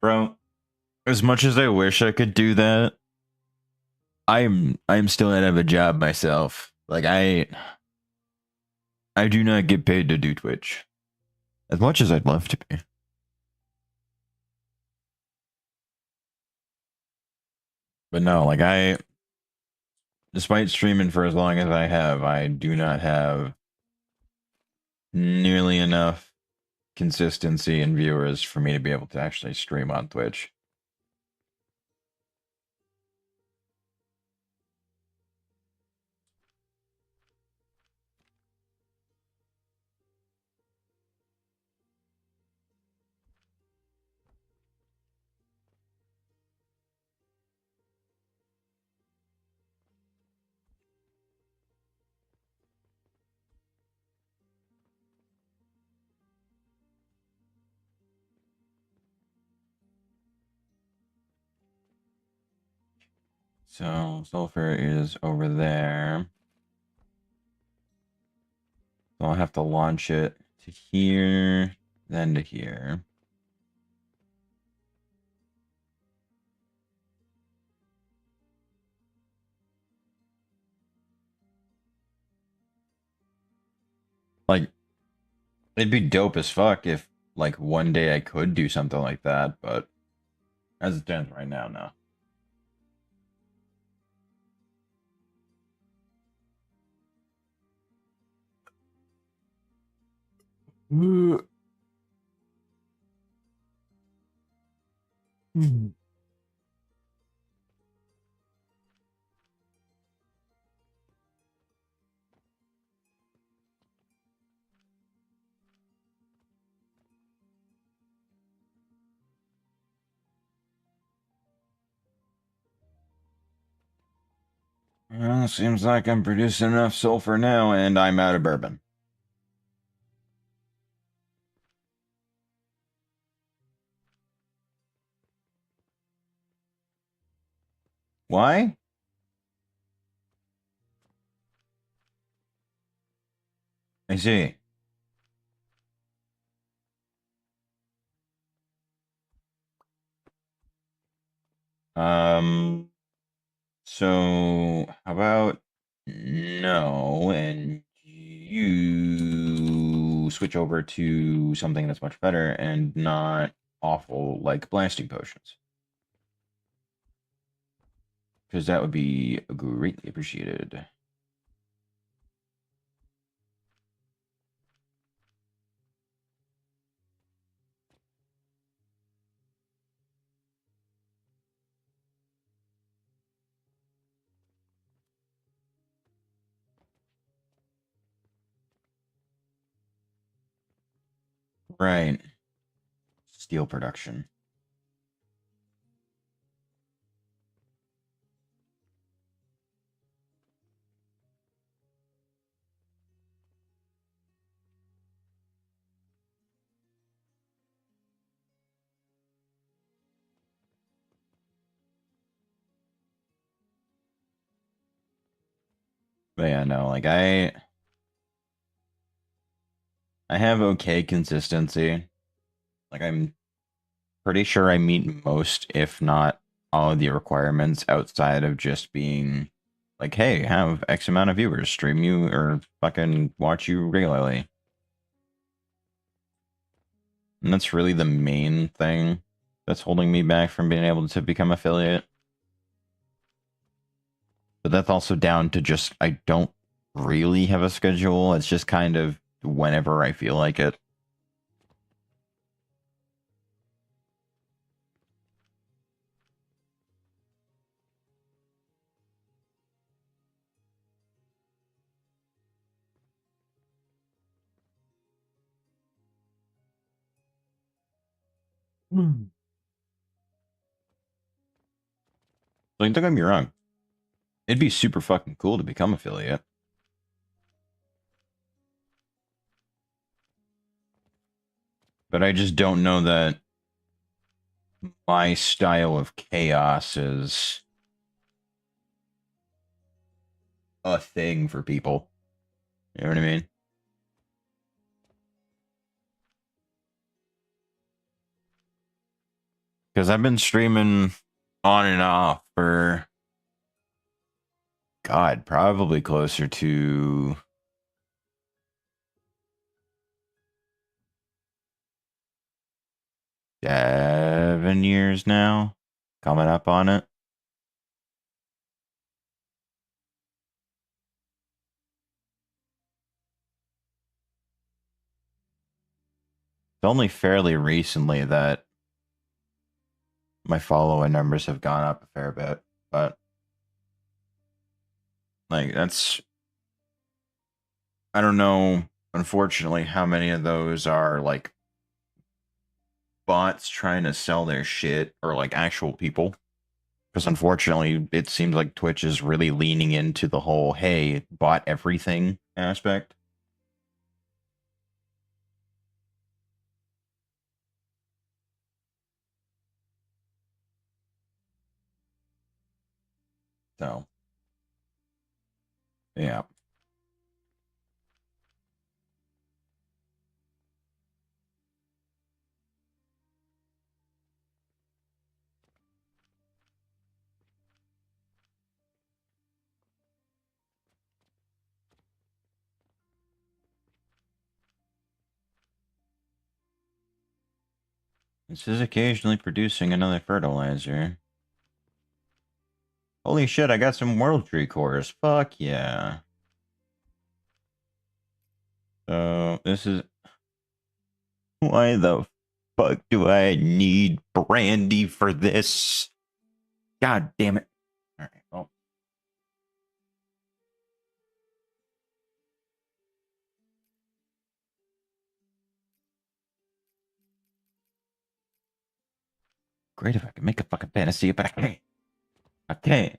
Bro, as much as I wish I could do that, I'm still out of a job myself. Like I do not get paid to do Twitch. As much as I'd love to be. But no, like despite streaming for as long as I have, I do not have nearly enough consistency in viewers for me to be able to actually stream on Twitch. So sulfur is over there. So I'll have to launch it to here, then to here. Like, it'd be dope as fuck if, like, one day I could do something like that, but as it stands right now, no. Well, seems like I'm producing enough sulfur now, and I'm out of bourbon. Why? I see. Um, so how about no, and you switch over to something that's much better and not awful, like blasting potions, because that would be greatly appreciated. Right. Steel production. But yeah, no, like I have okay consistency. Like I'm pretty sure I meet most, if not all of the requirements outside of just being like, hey, have X amount of viewers stream you or fucking watch you regularly. And that's really the main thing that's holding me back from being able to become affiliate. But that's also down to just I don't really have a schedule. It's just kind of whenever I feel like it. Hmm. Like, don't get me wrong. It'd be super fucking cool to become affiliate. But I just don't know that my style of chaos is a thing for people. You know what I mean? Because I've been streaming on and off for, God, probably closer to 7 years now. Coming up on it. It's only fairly recently that my following numbers have gone up a fair bit. But, like, that's, I don't know, unfortunately, how many of those are, like, bots trying to sell their shit or, like, actual people. Because unfortunately, it seems like Twitch is really leaning into the whole, hey, bought everything aspect. So, yeah. This is occasionally producing another fertilizer. Holy shit, I got some World Tree cores. Fuck yeah. So, this is... Why the fuck do I need brandy for this? God damn it. Alright, well. Great if I could make a fucking fantasy, but I can't. I can't.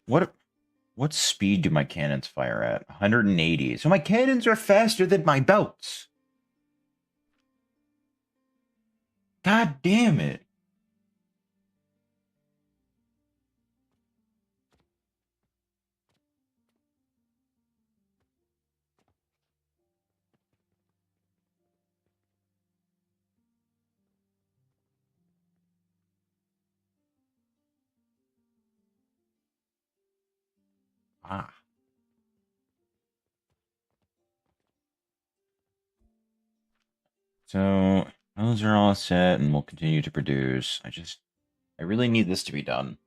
What speed do my cannons fire at? 180. So my cannons are faster than my belts. God damn it. Ah. So those are all set and we'll continue to produce. I really need this to be done.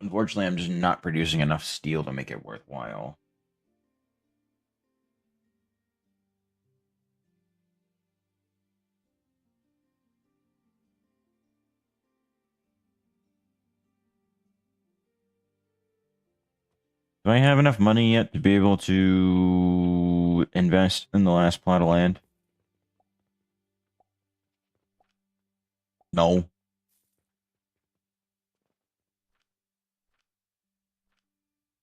Unfortunately, I'm just not producing enough steel to make it worthwhile. Do I have enough money yet to be able to invest in the last plot of land? No.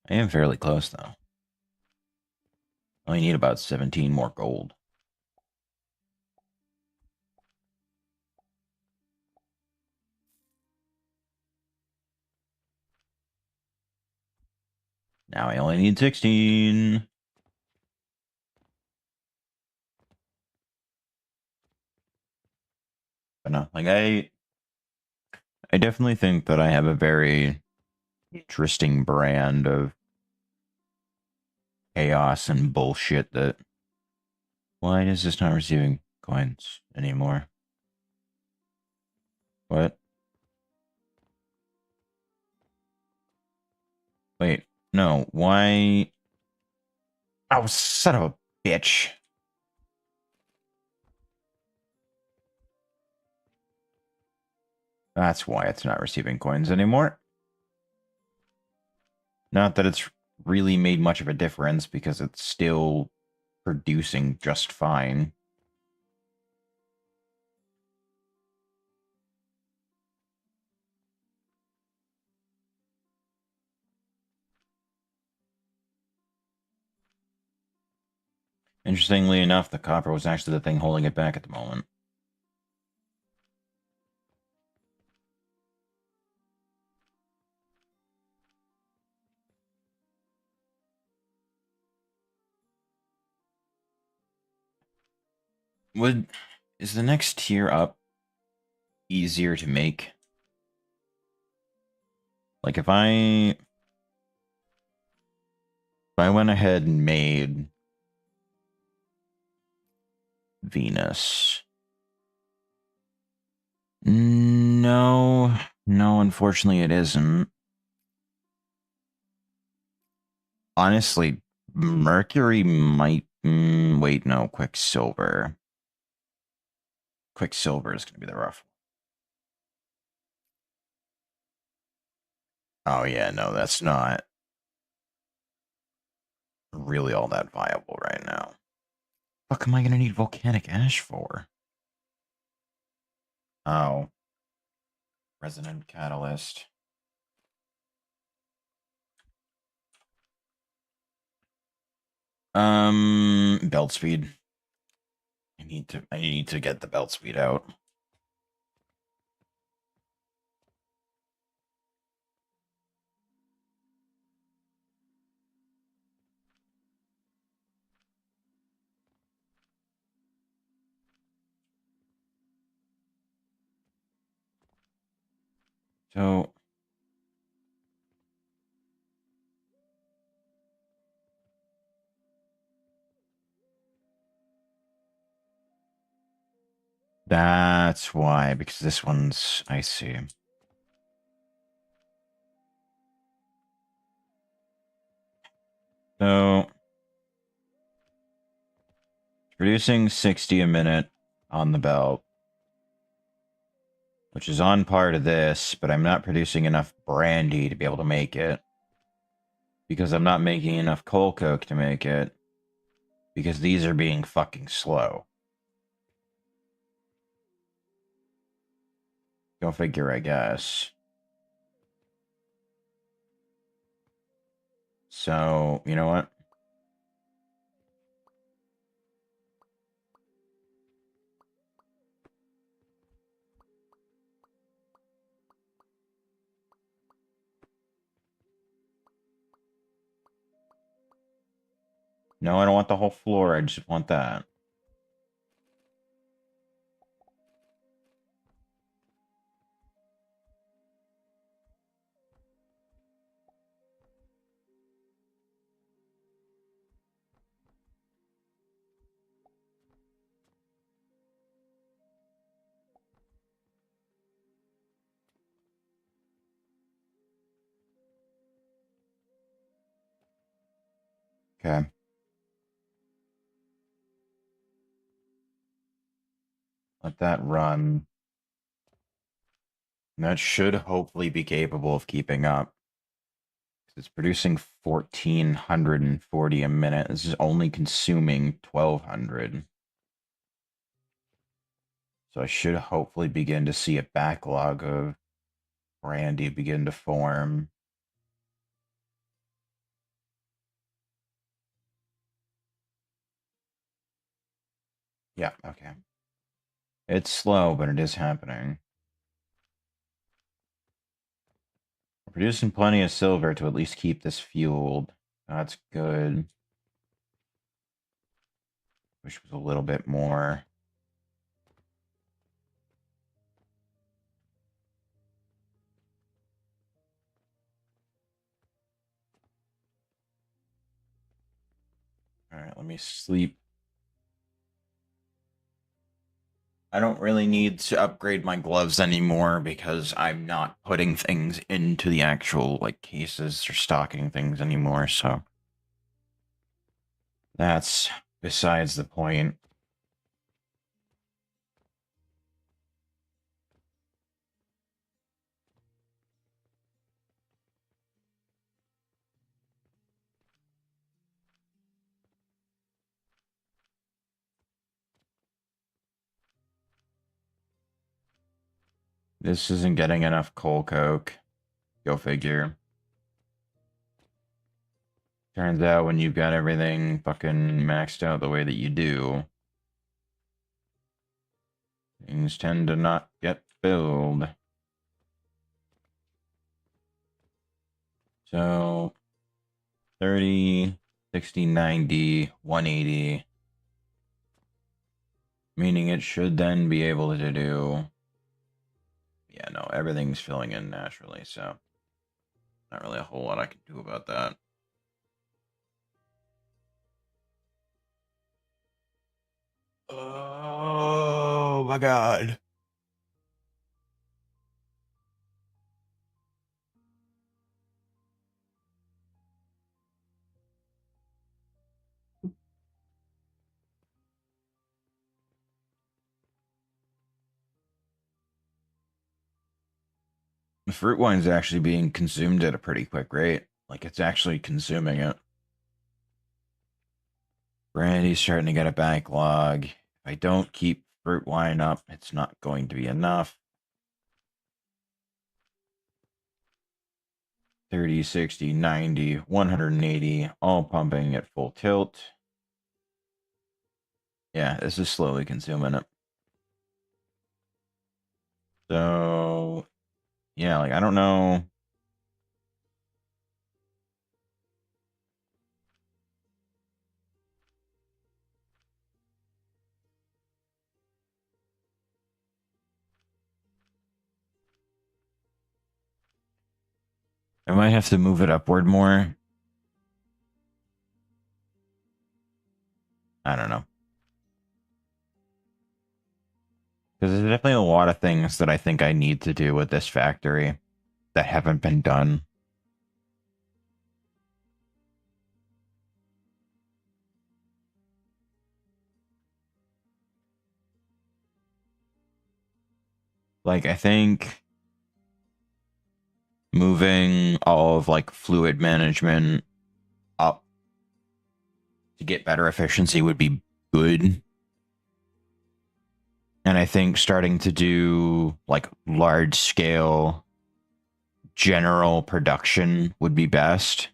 I am fairly close, though. I only need about 17 more gold. Now I only need 16. But no, like I definitely think that I have a very interesting brand of chaos and bullshit that why is this not receiving coins anymore? What? Wait, no, why? Oh, son of a bitch. That's why it's not receiving coins anymore. Not that it's really made much of a difference because it's still producing just fine. Interestingly enough, the copper was actually the thing holding it back at the moment. Is the next tier up easier to make? Like if I went ahead and made Venus. No, no, unfortunately it isn't. Honestly, Mercury might wait, no, Quicksilver. Quicksilver is gonna be the rough one. Oh yeah, no, that's not really all that viable right now. What am I gonna need volcanic ash for? Oh, resonant catalyst. Belt speed. I need to get the belt speed out. So that's why, because this one's I see. So producing 60 a minute on the belt, which is on par to this, but I'm not producing enough brandy to be able to make it. Because I'm not making enough coal coke to make it. Because these are being fucking slow. Go figure, I guess. So, you know what? No, I don't want the whole floor. I just want that. Okay. Let that run. And that should hopefully be capable of keeping up. It's producing 1,440 a minute. This is only consuming 1,200. So I should hopefully begin to see a backlog of brandy begin to form. Yeah, okay. It's slow, but it is happening. We're producing plenty of silver to at least keep this fueled. That's good. Wish it was a little bit more. All right, let me sleep. I don't really need to upgrade my gloves anymore because I'm not putting things into the actual like cases or stocking things anymore, so that's besides the point. This isn't getting enough coal coke. Go figure. Turns out when you've got everything fucking maxed out the way that you do, things tend to not get filled. So 30, 60, 90, 180. Meaning it should then be able to do... Yeah, no, everything's filling in naturally, so not really a whole lot I can do about that. Oh my god. The fruit wine's actually being consumed at a pretty quick rate. Like, it's actually consuming it. Brandy's starting to get a backlog. If I don't keep fruit wine up, it's not going to be enough. 30, 60, 90, 180, all pumping at full tilt. Yeah, this is slowly consuming it. So, yeah, like, I don't know. I might have to move it upward more. I don't know. Because there's definitely a lot of things that I think I need to do with this factory that haven't been done. Like, I think moving all of like fluid management up to get better efficiency would be good. And I think starting to do like large scale general production would be best.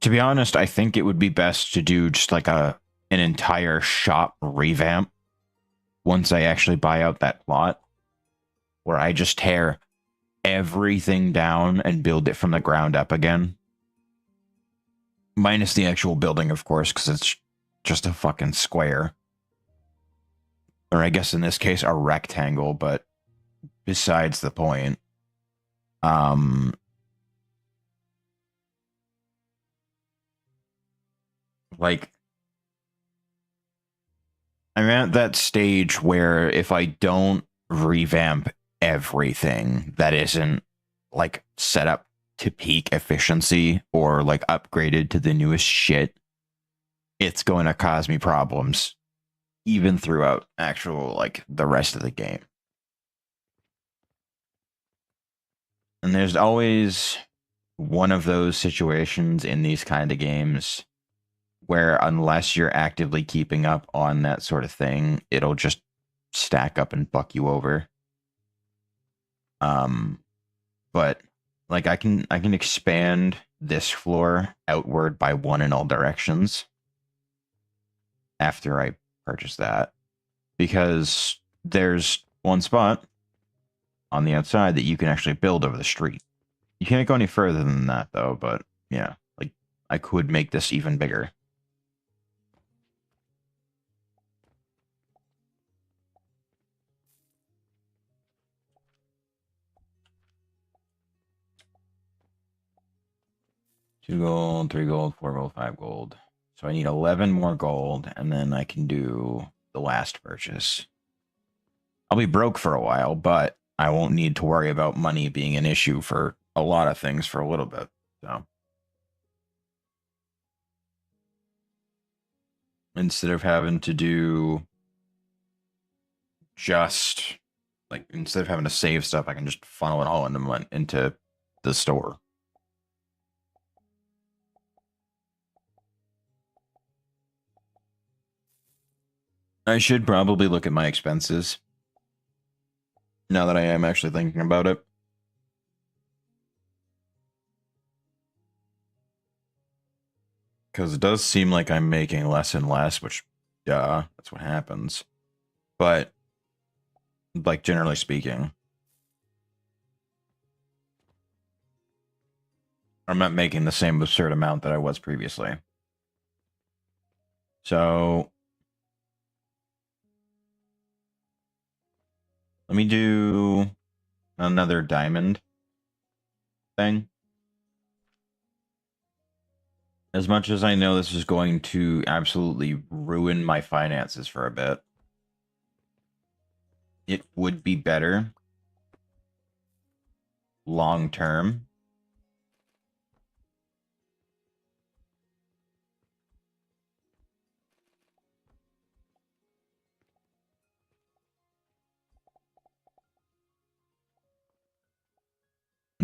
To be honest, I think it would be best to do just like an entire shop revamp once I actually buy out that plot, where I just tear everything down and build it from the ground up again. Minus the actual building, of course, because it's just a fucking square. Or I guess in this case, a rectangle, but besides the point. Um, like, I'm at that stage where if I don't revamp everything that isn't like set up to peak efficiency or like upgraded to the newest shit, it's going to cause me problems even throughout actual like the rest of the game. And there's always one of those situations in these kind of games where unless you're actively keeping up on that sort of thing, it'll just stack up and fuck you over. Um, but like I can expand this floor outward by one in all directions after I purchase that because there's one spot on the outside that you can actually build over the street. You can't go any further than that though, but yeah, like I could make this even bigger. Two gold, three gold, four gold, five gold. So I need 11 more gold, and then I can do the last purchase. I'll be broke for a while, but I won't need to worry about money being an issue for a lot of things for a little bit. So instead of having to do just like instead of having to save stuff, I can just funnel it all into the store. I should probably look at my expenses now that I am actually thinking about it. Because it does seem like I'm making less and less, which, duh, that's what happens. But, like, generally speaking, I'm not making the same absurd amount that I was previously. So, let me do another diamond thing. As much as I know this is going to absolutely ruin my finances for a bit, it would be better long term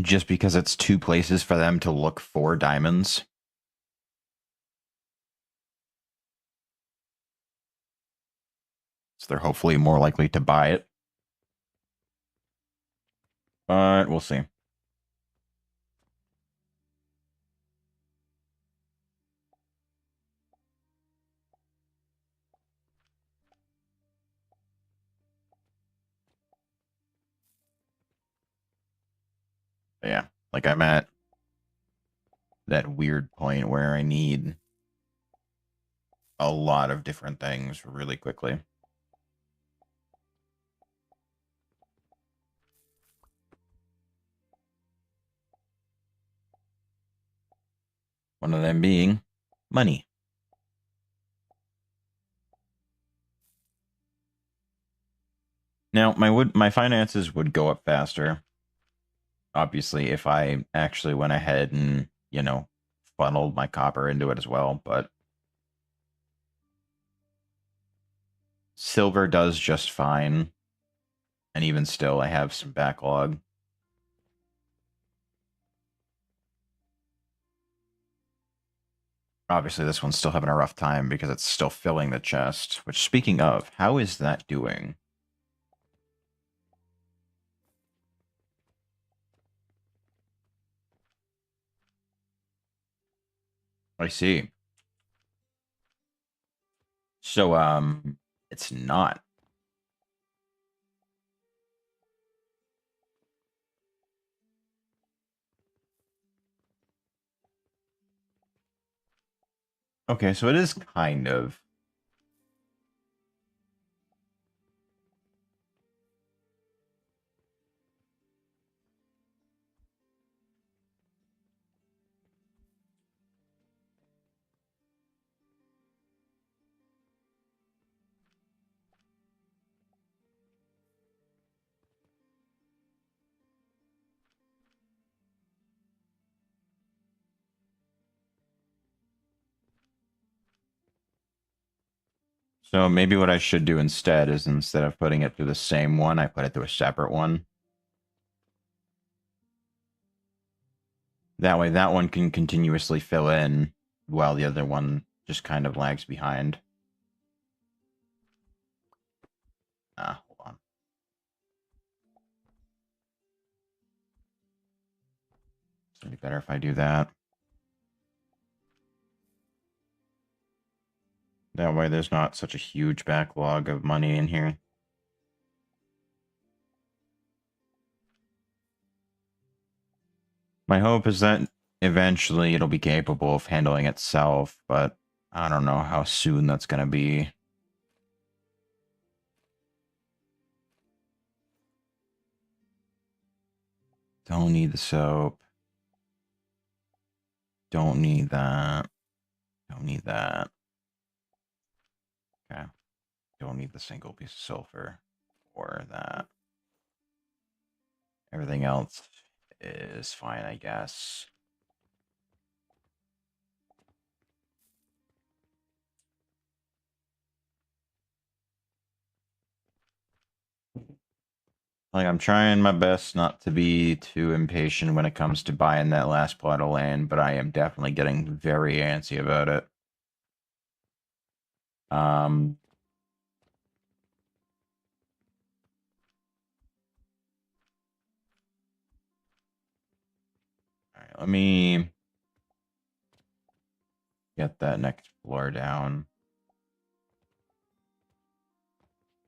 just because it's two places for them to look for diamonds. So they're hopefully more likely to buy it. But we'll see. But yeah, like I'm at that weird point where I need a lot of different things really quickly. One of them being money. Now, my finances would go up faster, obviously, if I actually went ahead and, funneled my copper into it as well, but silver does just fine. And even still, I have some backlog. Obviously, this one's still having a rough time because it's still filling the chest. Which, speaking of, how is that doing? I see. So, it's not. Okay, so it is kind of. So maybe what I should do instead is instead of putting it through the same one, I put it through a separate one. That way that one can continuously fill in while the other one just kind of lags behind. Hold on. It's gonna be better if I do that. That way there's not such a huge backlog of money in here. My hope is that eventually it'll be capable of handling itself, but I don't know how soon that's going to be. Don't need the soap. Don't need that. Don't need that. Okay. Don't need the single piece of sulfur or that. Everything else is fine, I guess. Like, I'm trying my best not to be too impatient when it comes to buying that last plot of land, but I am definitely getting very antsy about it. Um, all right, let me get that next floor down.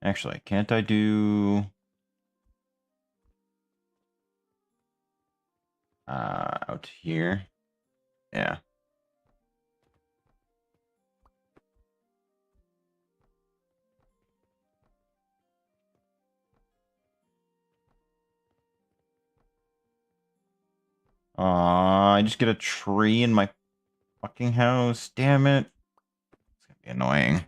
Actually, can't I do out here? Yeah. I just get a tree in my fucking house. Damn it. It's gonna be annoying.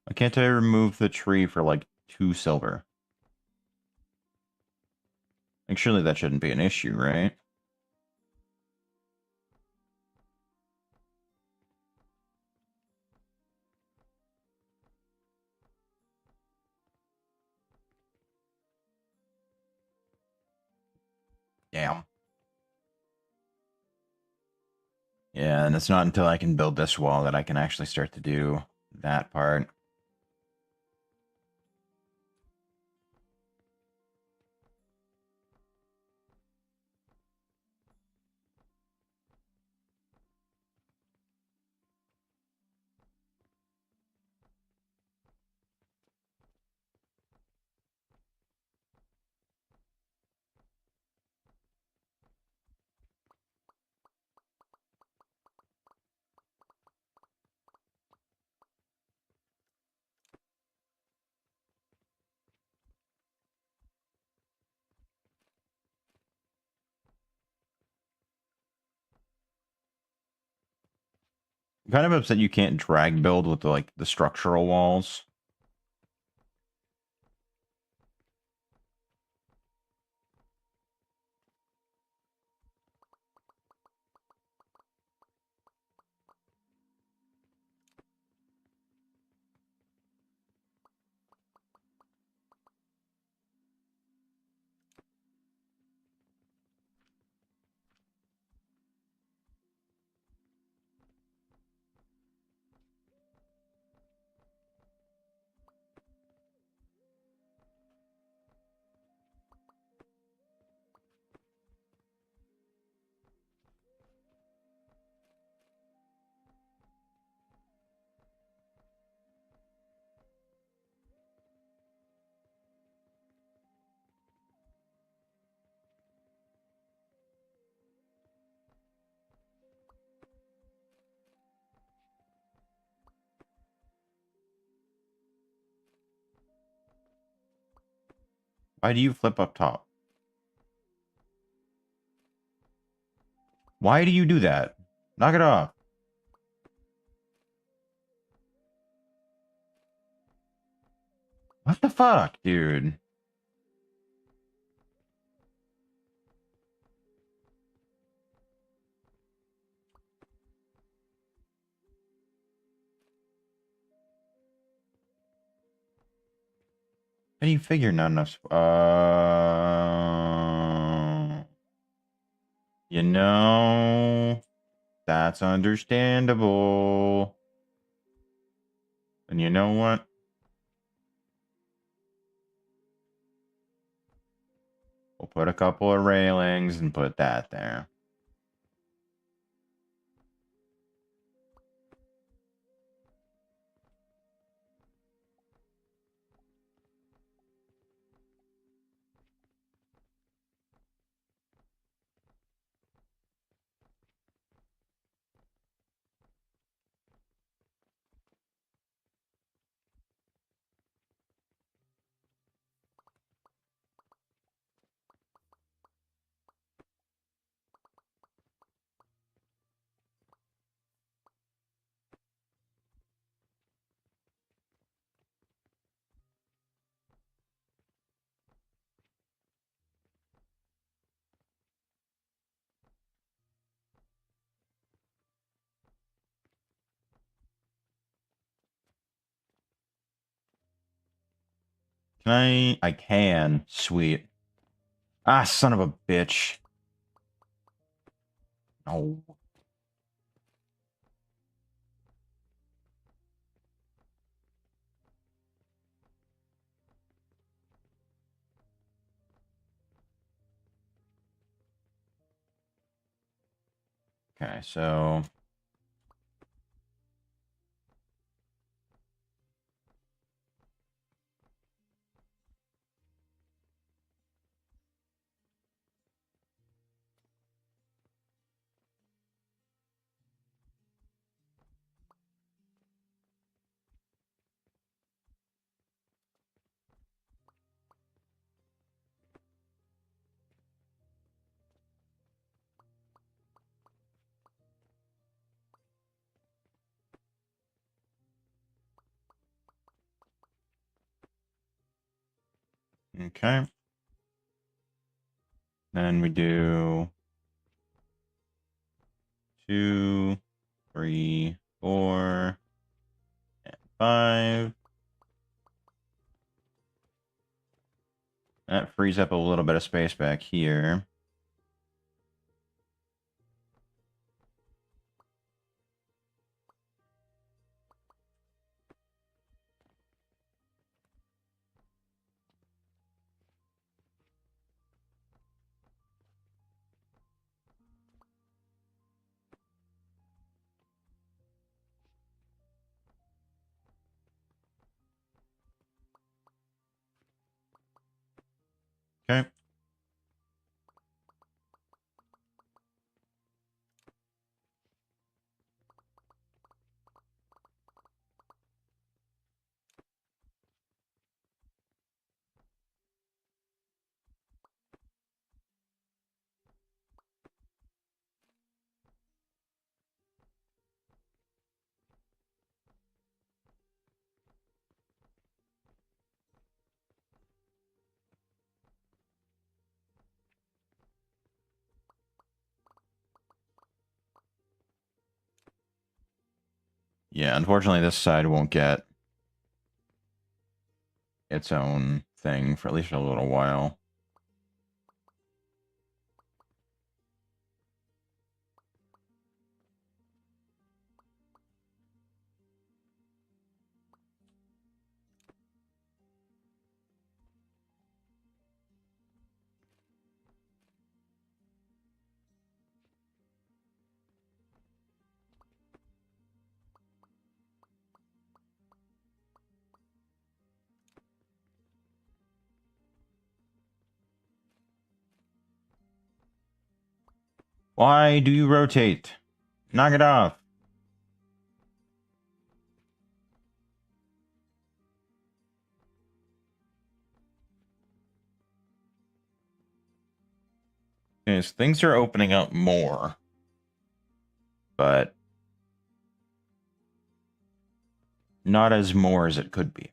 Why can't I remove the tree for like 2 silver? Like, surely that shouldn't be an issue, right? Damn. Yeah, and it's not until I can build this wall that I can actually start to do that part. I'm kind of upset you can't drag build with the structural walls. Why do you flip up top? Why do you do that? Knock it off. What the fuck, dude? How do you figure not enough? You know, that's understandable. And you know what? We'll put a couple of railings and put that there. Can I? I can. Sweet. Ah, son of a bitch. No. Okay, so okay. Then we do 2, 3, 4, and 5. That frees up a little bit of space back here. Okay. Yeah, unfortunately, this side won't get its own thing for at least a little while. Why do you rotate? Knock it off. Okay, so things are opening up more, but not as more as it could be.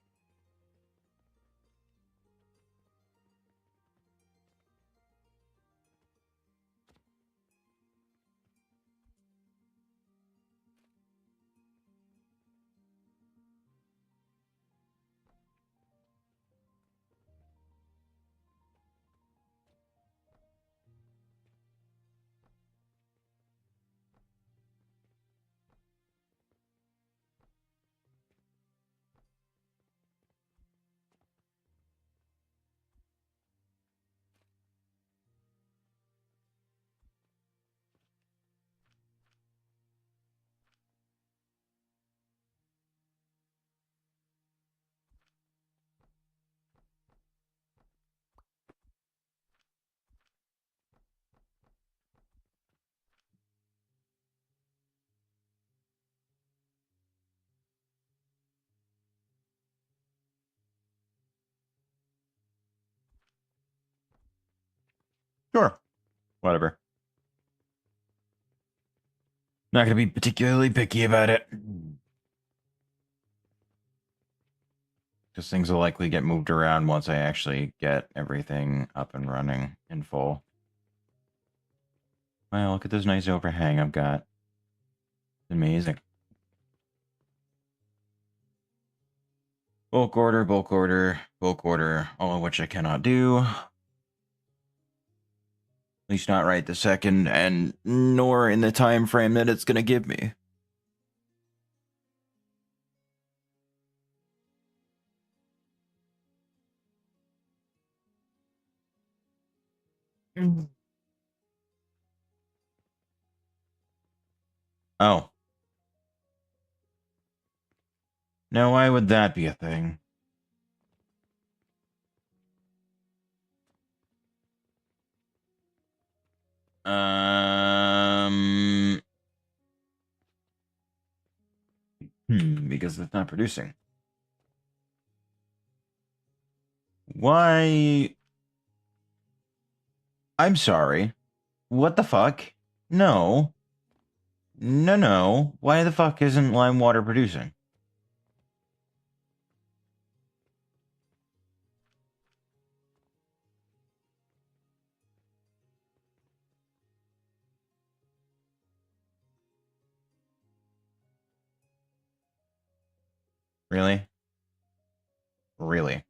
Sure, whatever. Not gonna be particularly picky about it. Because things will likely get moved around once I actually get everything up and running in full. Wow, look at this nice overhang I've got. It's amazing. Bulk order, bulk order, bulk order, all of which I cannot do. At least not right this second, and nor in the time frame that it's gonna give me. Oh. Now why would that be a thing? Um... because it's not producing. Why? I'm sorry. What the fuck? No. No, no. Why the fuck isn't lime water producing? Really? Really?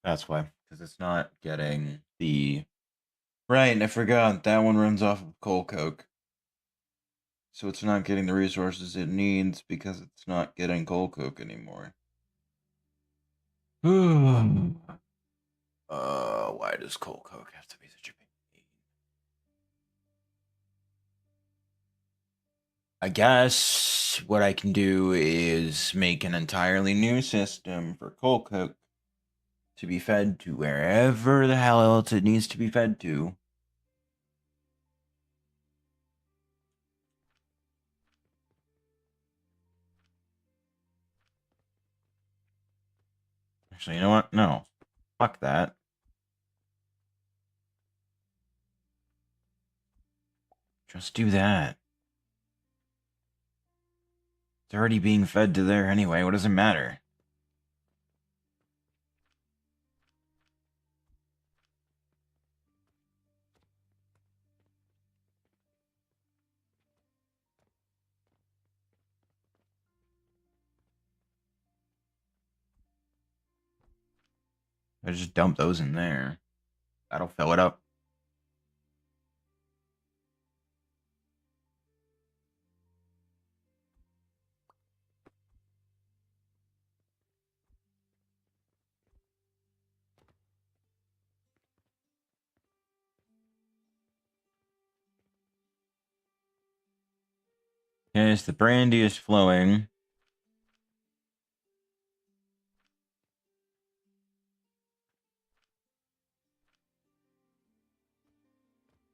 That's why. Because it's not getting the... Right, I forgot. That one runs off of coal coke. So it's not getting the resources it needs because it's not getting coal coke anymore. Why does coal coke have to be such a pain? I guess what I can do is make an entirely new system for coal coke to be fed to wherever the hell else it needs to be fed to. Actually, you know what? No. Fuck that. Just do that. It's already being fed to there anyway. What does it matter? I just dump those in there. That'll fill it up. Okay, so the brandy is flowing.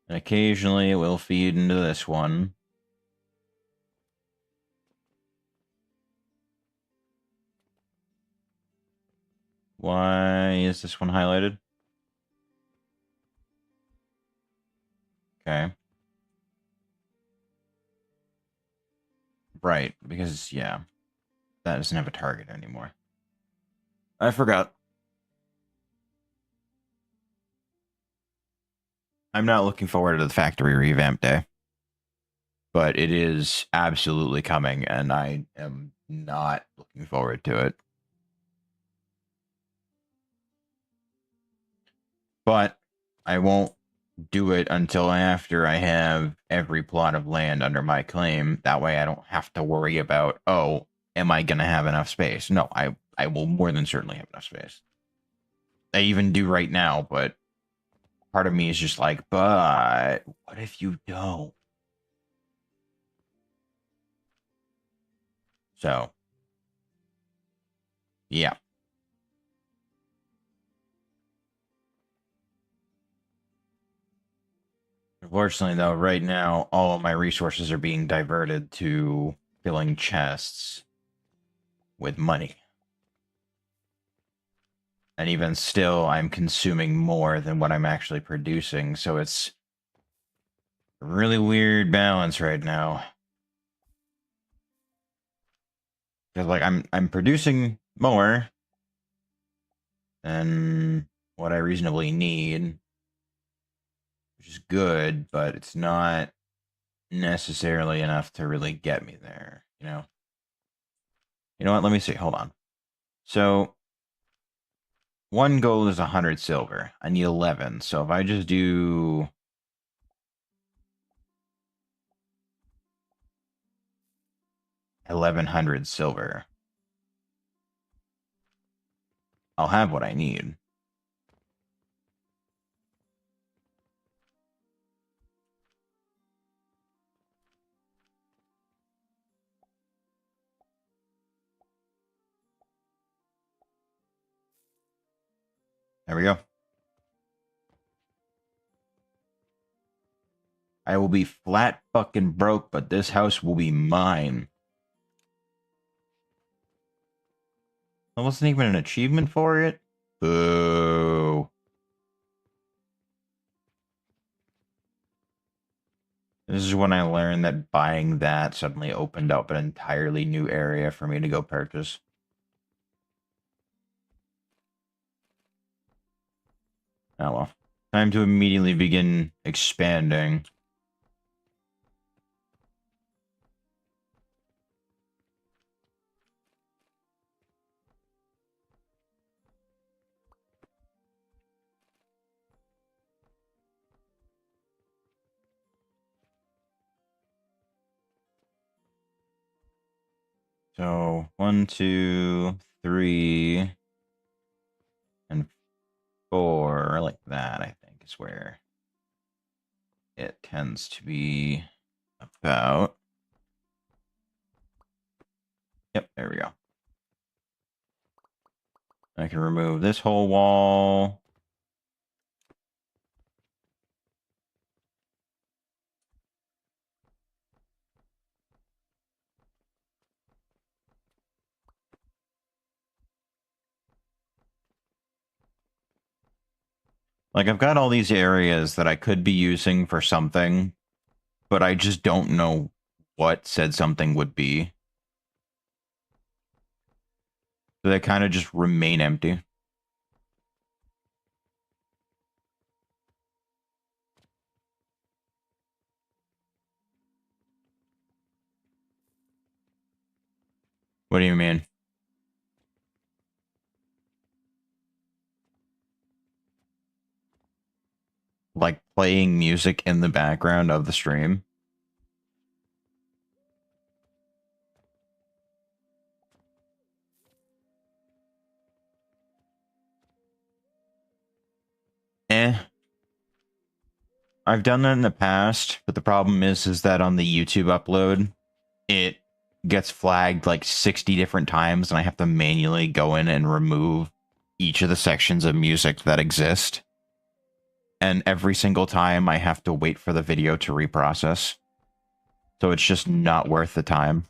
And occasionally it will feed into this one. Why is this one highlighted? Okay. Right, because, yeah, that doesn't have a target anymore. I forgot. I'm not looking forward to the factory revamp day, but it is absolutely coming, and I am not looking forward to it. But I won't do it until after I have every plot of land under my claim. That way I don't have to worry about, oh, am I going to have enough space? No, I will more than certainly have enough space. I even do right now, but part of me is just like, but what if you don't? So, yeah. Unfortunately, though, right now, all of my resources are being diverted to filling chests with money. And even still, I'm consuming more than what I'm actually producing. So it's a really weird balance right now. Because like I'm producing more than what I reasonably need, which is good, but it's not necessarily enough to really get me there, you know? You know what? Let me see. Hold on. So one gold is 100 silver. I need 11. So if I just do 1100 silver, I'll have what I need. There we go. I will be flat fucking broke, but this house will be mine. There wasn't even an achievement for it? Boo. This is when I learned that buying that suddenly opened up an entirely new area for me to go purchase. Oh well. Time to immediately begin expanding. So, 1, 2, 3, and 4, like that, I think, is where it tends to be about. Yep, there we go. I can remove this whole wall. Like, I've got all these areas that I could be using for something, but I just don't know what said something would be. So they kind of just remain empty. What do you mean? Like playing music in the background of the stream? Eh. I've done that in the past, but the problem is that on the YouTube upload, it gets flagged like 60 different times, and I have to manually go in and remove each of the sections of music that exist. And every single time I have to wait for the video to reprocess. So it's just not worth the time.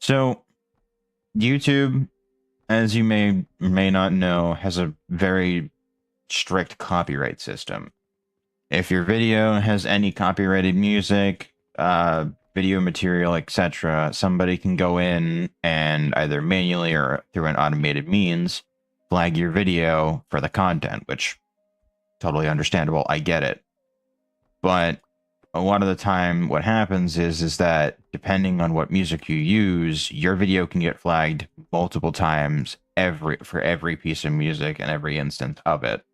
So YouTube, as you may or may not know, has a very strict copyright system. If your video has any copyrighted music, video material, etc., somebody can go in and either manually or through an automated means flag your video for the content, which totally understandable. I get it. But a lot of the time what happens is that depending on what music you use, your video can get flagged multiple times for every piece of music and every instance of it.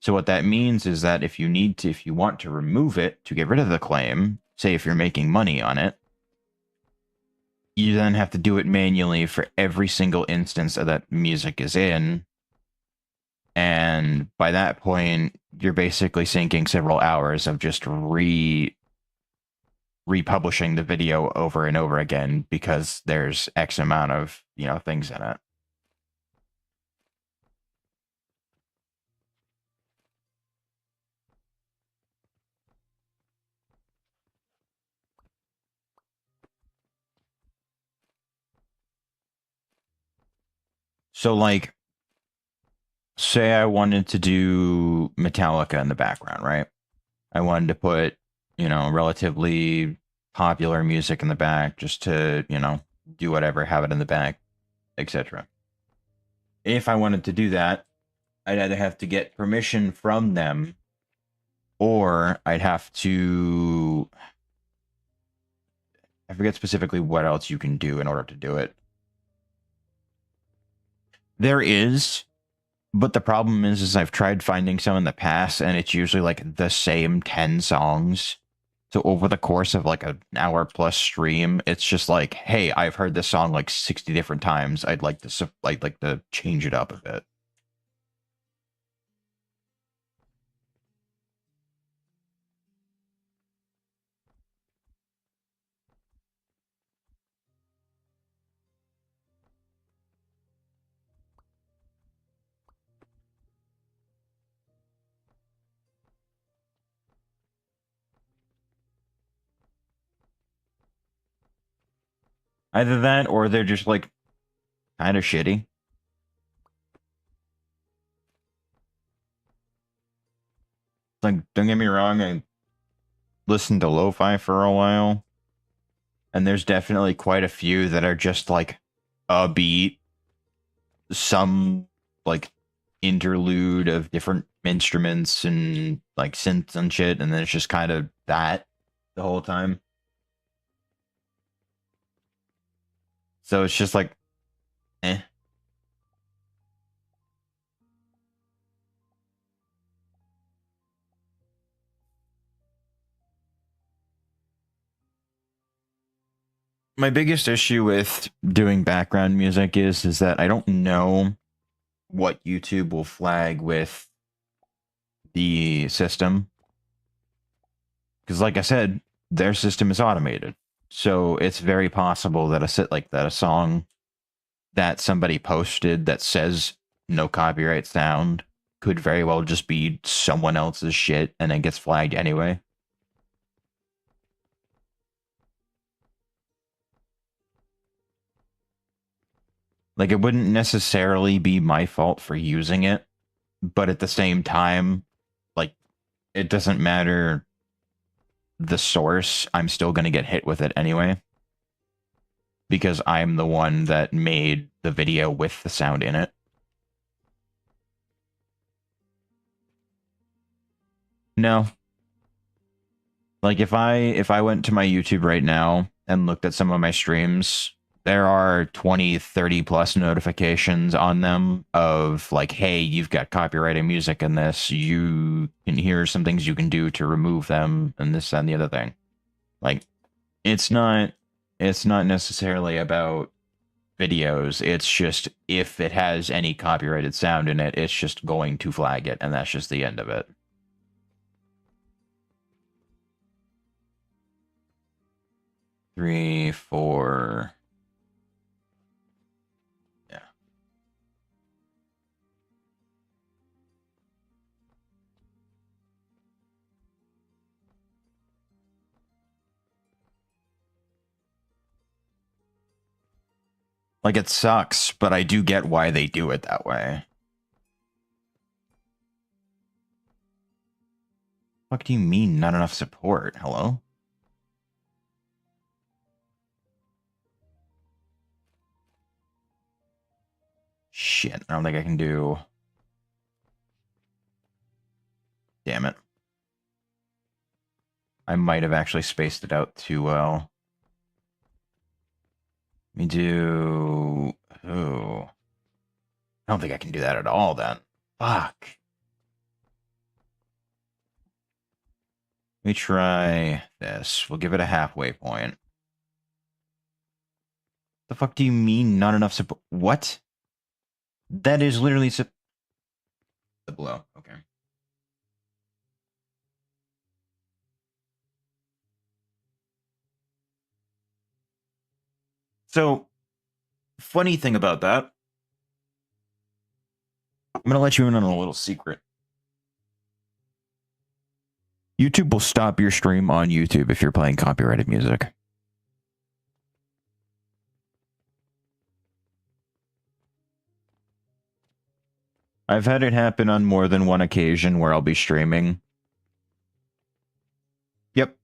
So what that means is that if you want to remove it to get rid of the claim, say if you're making money on it, you then have to do it manually for every single instance of that music is in. And by that point, you're basically sinking several hours of just republishing the video over and over again because there's X amount of, things in it. So, like, say I wanted to do Metallica in the background, right? I wanted to put, relatively popular music in the back just to, do whatever, have it in the back, etc. If I wanted to do that, I'd either have to get permission from them or I'd have to... I forget specifically what else you can do in order to do it. There is, but the problem is I've tried finding some in the past, and it's usually like the same 10 songs. So over the course of like an hour plus stream, it's just like, hey, I've heard this song like 60 different times. I'd like to change it up a bit. Either that or they're just like kind of shitty. Like, don't get me wrong, I listened to lo-fi for a while, and there's definitely quite a few that are just like a beat, some like interlude of different instruments and like synths and shit, and then it's just kind of that the whole time. So it's just like, eh. My biggest issue with doing background music is that I don't know what YouTube will flag with the system. Because like I said, their system is automated. So it's very possible that a song that somebody posted that says no copyright sound could very well just be someone else's shit and it gets flagged anyway. Like, it wouldn't necessarily be my fault for using it, but at the same time, like, it doesn't matter the source, I'm still going to get hit with it anyway. Because I'm the one that made the video with the sound in it. No. Like, if I went to my YouTube right now and looked at some of my streams, there are 20, 30 plus notifications on them of like, hey, you've got copyrighted music in this. You can hear some things you can do to remove them and this and the other thing. Like, it's not necessarily about videos. It's just if it has any copyrighted sound in it, it's just going to flag it, and that's just the end of it. Three, four. Yeah. Like, it sucks, but I do get why they do it that way. What do you mean, not enough support? Hello? Shit, I don't think I can do... Damn it. I might have actually spaced it out too well. Let me do... Oh. I don't think I can do that at all, then. Fuck. Let me try this. We'll give it a halfway point. The fuck do you mean not enough support? What? That is literally below. Okay. So, funny thing about that, I'm going to let you in on a little secret. YouTube will stop your stream on YouTube if you're playing copyrighted music. I've had it happen on more than one occasion where I'll be streaming. Yep.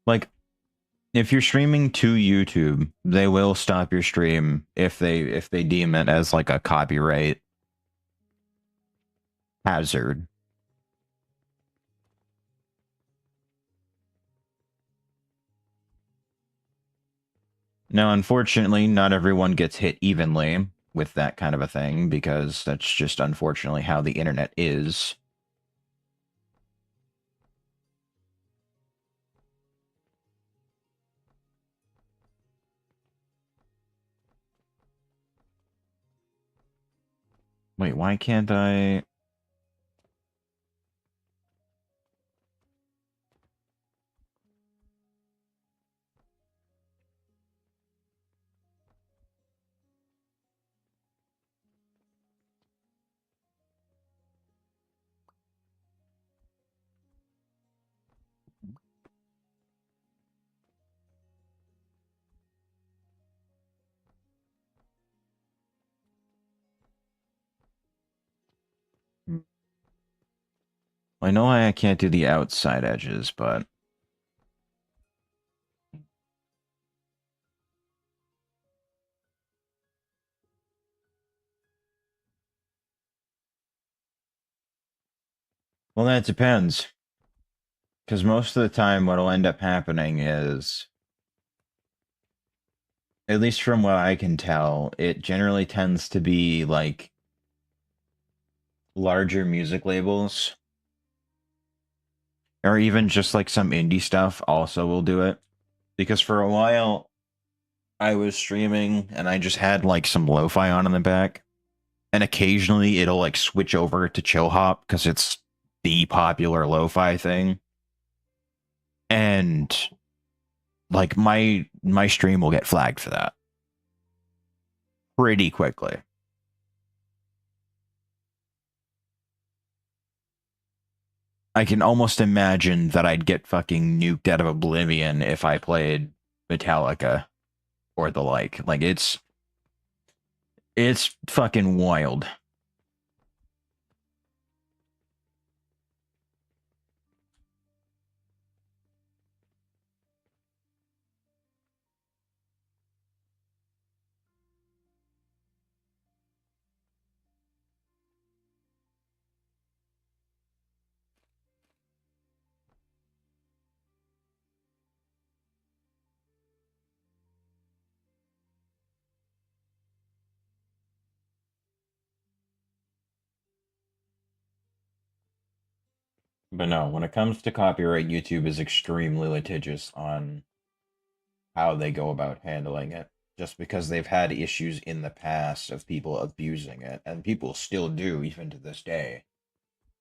Like, if you're streaming to YouTube, they will stop your stream if they deem it as like a copyright hazard. Now, unfortunately, not everyone gets hit evenly with that kind of a thing because that's just unfortunately how the internet is. Wait, why can't I? I know I can't do the outside edges, but well, that depends. Because most of the time, what'll end up happening is, at least from what I can tell, it generally tends to be like larger music labels, or even just like some indie stuff also will do it. Because for a while, I was streaming and I just had like some lo-fi on in the back, and occasionally it'll like switch over to chill hop because it's the popular lo-fi thing. And like my stream will get flagged for that pretty quickly. I can almost imagine that I'd get fucking nuked out of oblivion if I played Metallica or the like. Like it's fucking wild. But no, when it comes to copyright, YouTube is extremely litigious on how they go about handling it. Just because they've had issues in the past of people abusing it, and people still do even to this day.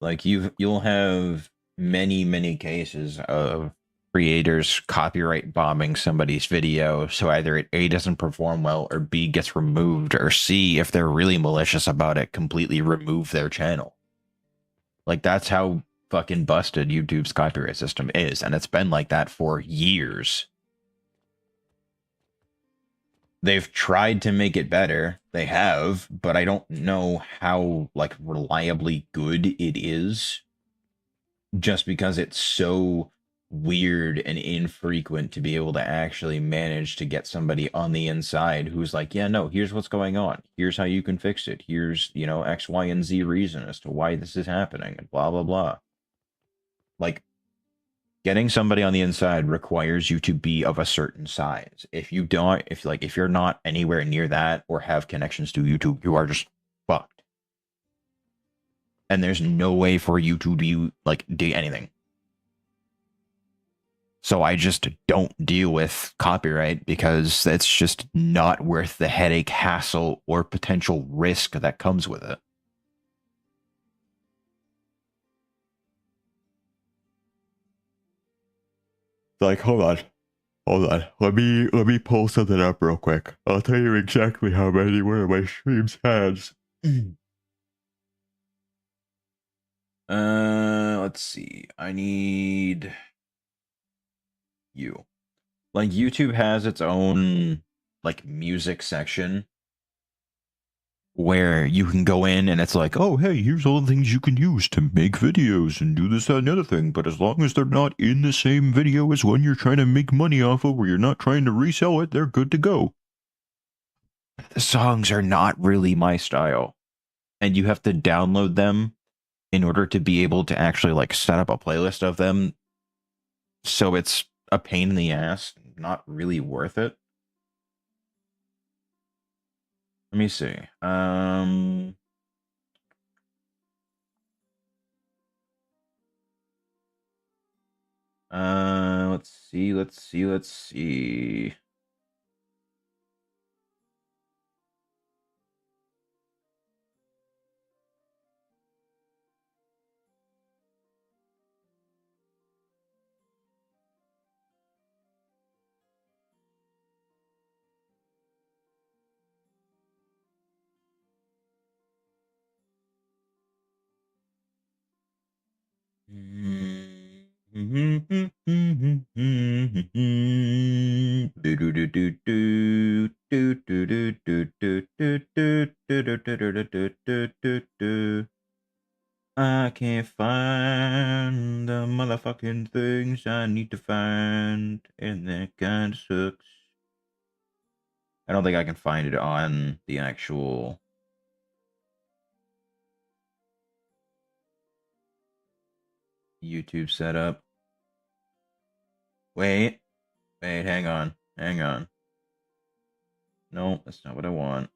Like you'll have many cases of creators copyright bombing somebody's video, so either it A doesn't perform well, or B gets removed, or C, if they're really malicious about it, completely remove their channel. Like that's how fucking busted YouTube's copyright system is, and it's been like that for years. They've tried to make it better. They have, but I don't know how like reliably good it is, just because it's so weird and infrequent to be able to actually manage to get somebody on the inside who's like, yeah, no, here's what's going on. Here's how you can fix it. Here's, X, Y, and Z reason as to why this is happening and blah, blah, blah. Like, getting somebody on the inside requires you to be of a certain size. If you don't, if you're not anywhere near that or have connections to YouTube, you are just fucked. And there's no way for you to be like do anything. So I just don't deal with copyright because it's just not worth the headache, hassle, or potential risk that comes with it. Like, hold on. Let me pull something up real quick. I'll tell you exactly how many one of my streams has. Let's see. I need you. Like YouTube has its own like music section where you can go in and it's like, oh, hey, here's all the things you can use to make videos and do this, that, and the other thing. But as long as they're not in the same video as one you're trying to make money off of, or you're not trying to resell it, they're good to go. The songs are not really my style. And you have to download them in order to be able to actually like set up a playlist of them. So it's a pain in the ass, not really worth it. Let me see. Let's see. I can't find the motherfucking things I need to find, and that kind of sucks. I don't think I can find it on the actual YouTube setup. Wait, hang on, hang on. No, that's not what I want.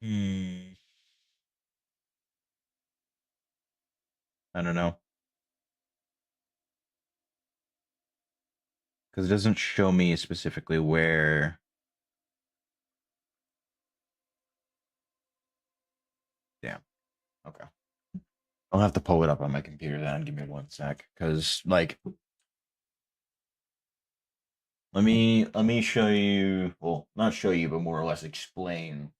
Hmm. I don't know. Because it doesn't show me specifically where. Damn. Okay. I'll have to pull it up on my computer then. Give me one sec. Because, like, let me show you. Well, not show you, but more or less explain.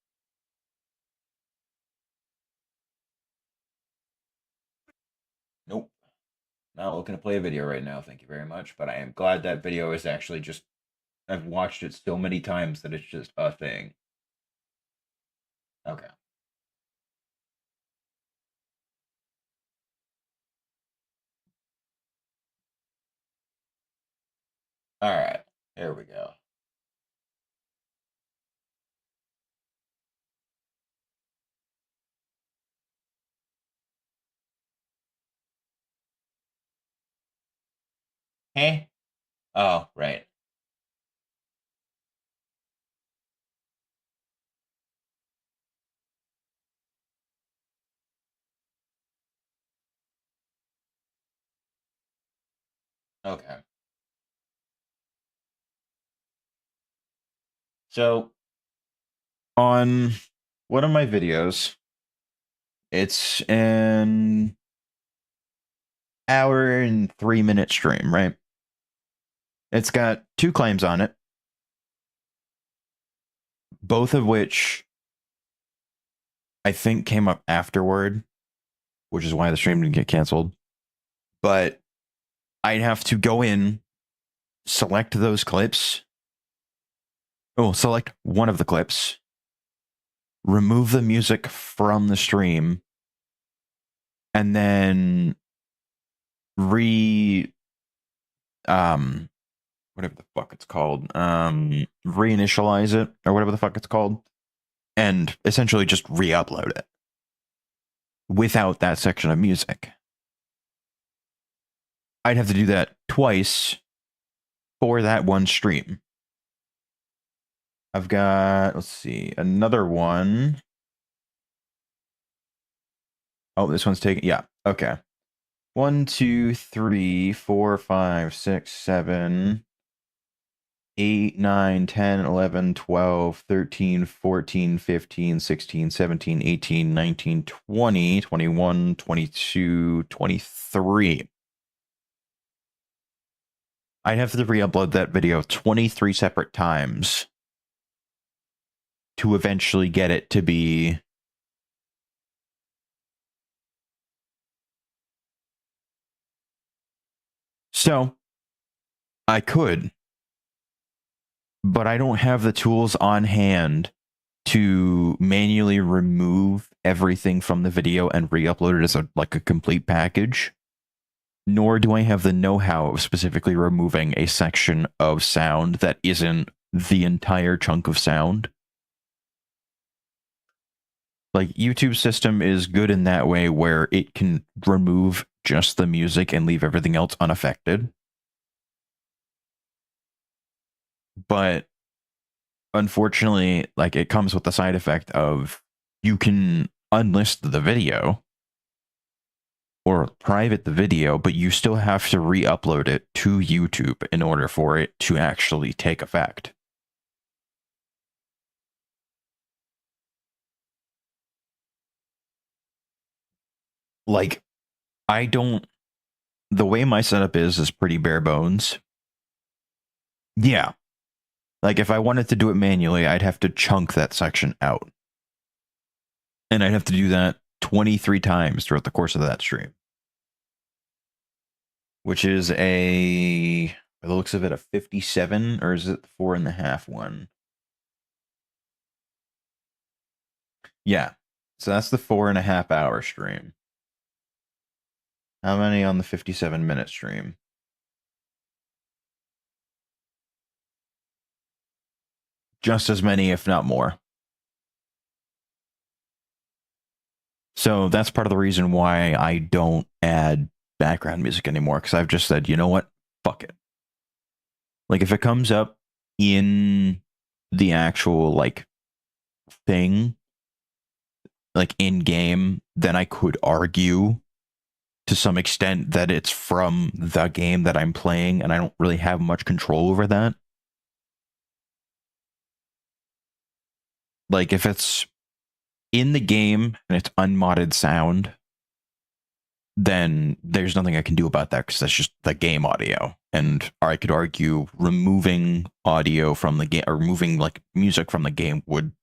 Nope. Not looking to play a video right now. Thank you very much. But I am glad that video is actually just. I've watched it so many times that it's just a thing. Okay. All right. There we go. Eh? Oh, right. Okay. So on one of my videos, it's an hour and 3 minute stream, right? It's got two claims on it, both of which I think came up afterward, which is why the stream didn't get canceled. But I'd have to go in, select those clips. Oh, select one of the clips, remove the music from the stream, and then re whatever the fuck it's called, reinitialize it or whatever the fuck it's called, and essentially just re-upload it without that section of music. I'd have to do that twice for that one stream. I've got, let's see, another one. Oh, this one's taking, yeah, okay. 1, 2, 3, 4, 5, 6, 7, 8, 9, 10, 11, 12, 13, 14, 15, 16, 17, 18, 19, 20, 21, 22, 23. I'd have to re-upload that video 23 separate times to eventually get it to be... So, I could, but I don't have the tools on hand to manually remove everything from the video and re-upload it as a complete package. Nor do I have the know-how of specifically removing a section of sound that isn't the entire chunk of sound. Like, YouTube's system is good in that way where it can remove just the music and leave everything else unaffected. But unfortunately, like, it comes with the side effect of you can unlist the video or private the video, but you still have to re-upload it to YouTube in order for it to actually take effect. Like, I don't... The way my setup is pretty bare bones. Yeah. Like, if I wanted to do it manually, I'd have to chunk that section out. And I'd have to do that 23 times throughout the course of that stream. Which is by the looks of it, a 57, or is it the 4.5 one? Yeah. So that's the 4.5 hour stream. How many on the 57-minute stream? Just as many, if not more. So that's part of the reason why I don't add background music anymore, because I've just said, you know what? Fuck it. Like, if it comes up in the actual, like, thing, like, in-game, then I could argue to some extent that it's from the game that I'm playing, and I don't really have much control over that. Like, if it's in the game and it's unmodded sound, then there's nothing I can do about that because that's just the game audio. And I could argue removing audio from the game or removing like music from the game would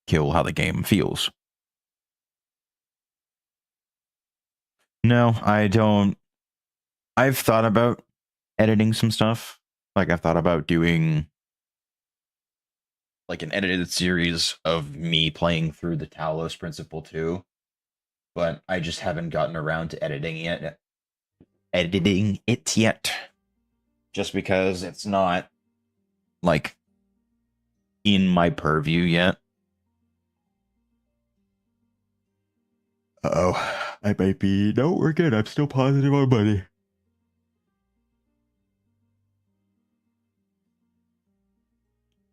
kill how the game feels. No, I don't. I've thought about editing some stuff. Like, I've thought about doing like an edited series of me playing through the Talos Principle too, but I just haven't gotten around to editing it yet. Just because it's not like in my purview yet. Oh, I might be. No, we're good. I'm still positive on money.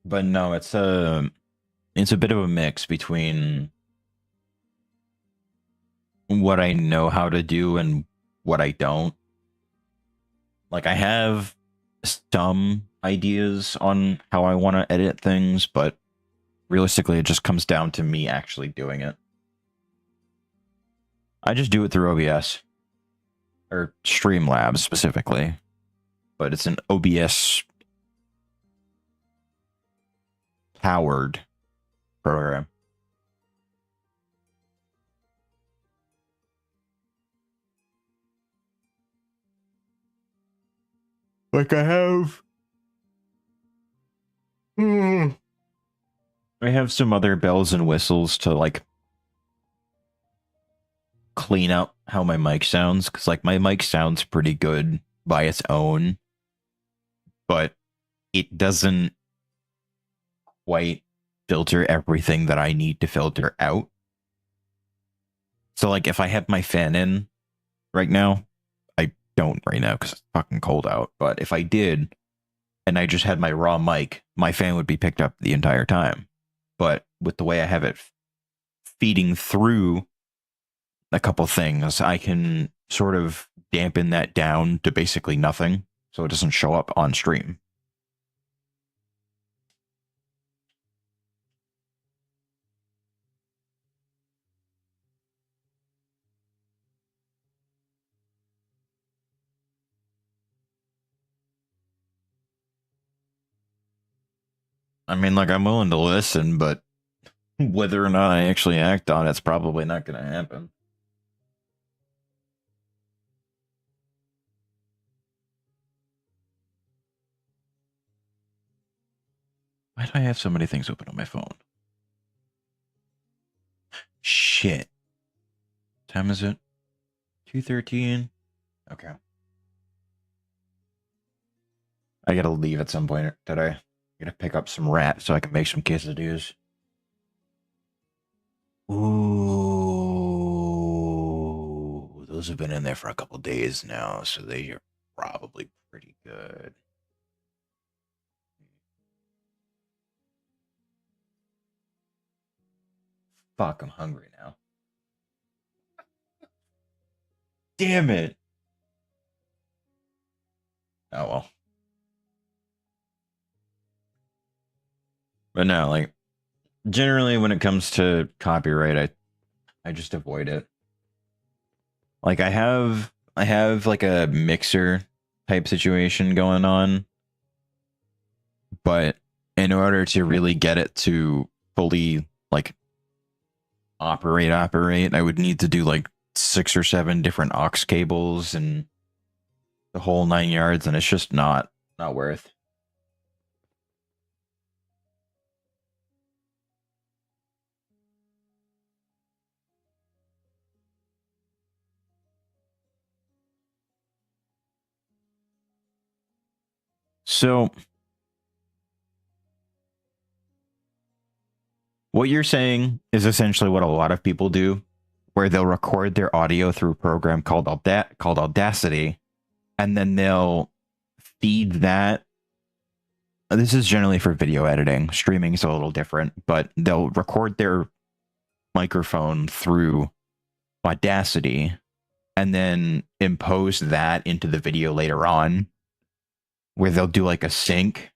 But no, it's a bit of a mix between what I know how to do and what I don't. Like I have some ideas on how I want to edit things, but realistically it just comes down to me actually doing it. I just do it through OBS or Streamlabs specifically, but it's an OBS powered program. Like I have I have some other bells and whistles to like clean up how my mic sounds, because like my mic sounds pretty good by its own, but it doesn't quite filter everything that I need to filter out. So like if I have my fan in right now, I don't right now because it's fucking cold out, but if I did and I just had my raw mic, my fan would be picked up the entire time. But with the way I have it feeding through a couple things, I can sort of dampen that down to basically nothing so it doesn't show up on stream. I mean, like, I'm willing to listen, but whether or not I actually act on it's probably not going to happen. Why do I have so many things open on my phone? Shit. What time is it? 2:13. Okay. I gotta leave at some point today. I gotta pick up some rat so I can make some quesadillas. Ooh, those have been in there for a couple days now, so they are probably pretty good. Fuck, I'm hungry now. Damn it. Oh well. But no, like generally when it comes to copyright, I just avoid it. Like I have like a mixer type situation going on, but in order to really get it to fully like operate, I would need to do like 6 or 7 different aux cables and the whole 9 yards, and it's just not worth. So what you're saying is essentially what a lot of people do, where they'll record their audio through a program called Audacity, and then they'll feed that. This is generally for video editing. Streaming is a little different, but they'll record their microphone through Audacity and then impose that into the video later on, where they'll do like a sync,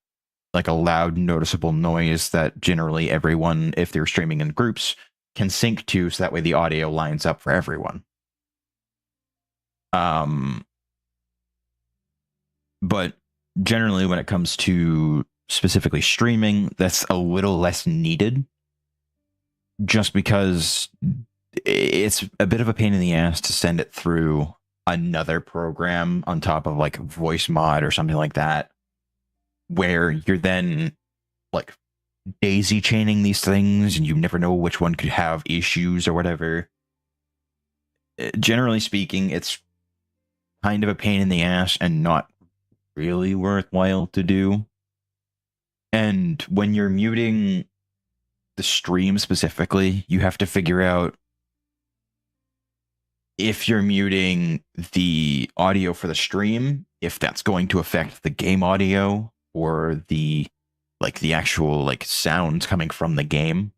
like a loud, noticeable noise that generally everyone, if they're streaming in groups, can sync to, so that way the audio lines up for everyone. But generally, when it comes to specifically streaming, that's a little less needed, just because it's a bit of a pain in the ass to send it through another program on top of like voice mod or something like that, where you're then like daisy chaining these things and you never know which one could have issues or whatever. Generally speaking, it's kind of a pain in the ass and not really worthwhile to do. And when you're muting the stream specifically, you have to figure out if you're muting the audio for the stream, if that's going to affect the game audio or the like the actual like sounds coming from the game.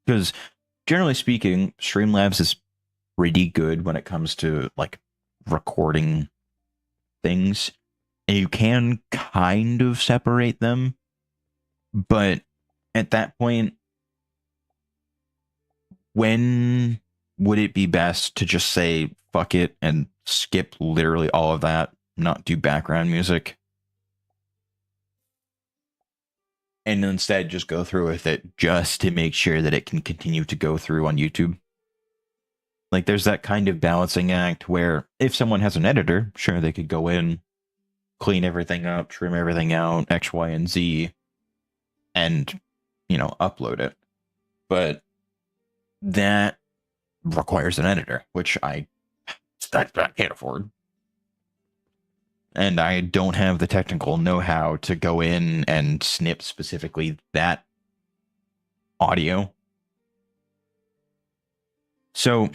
Because generally speaking, Streamlabs is pretty good when it comes to like recording things. And you can kind of separate them, but at that point, when would it be best to just say fuck it and skip literally all of that, not do background music, and instead just go through with it just to make sure that it can continue to go through on YouTube? Like there's that kind of balancing act where if someone has an editor, sure, they could go in, clean everything up, trim everything out, X, Y, and Z, and, upload it. But that requires an editor, which I can't afford. And I don't have the technical know-how to go in and snip specifically that audio. So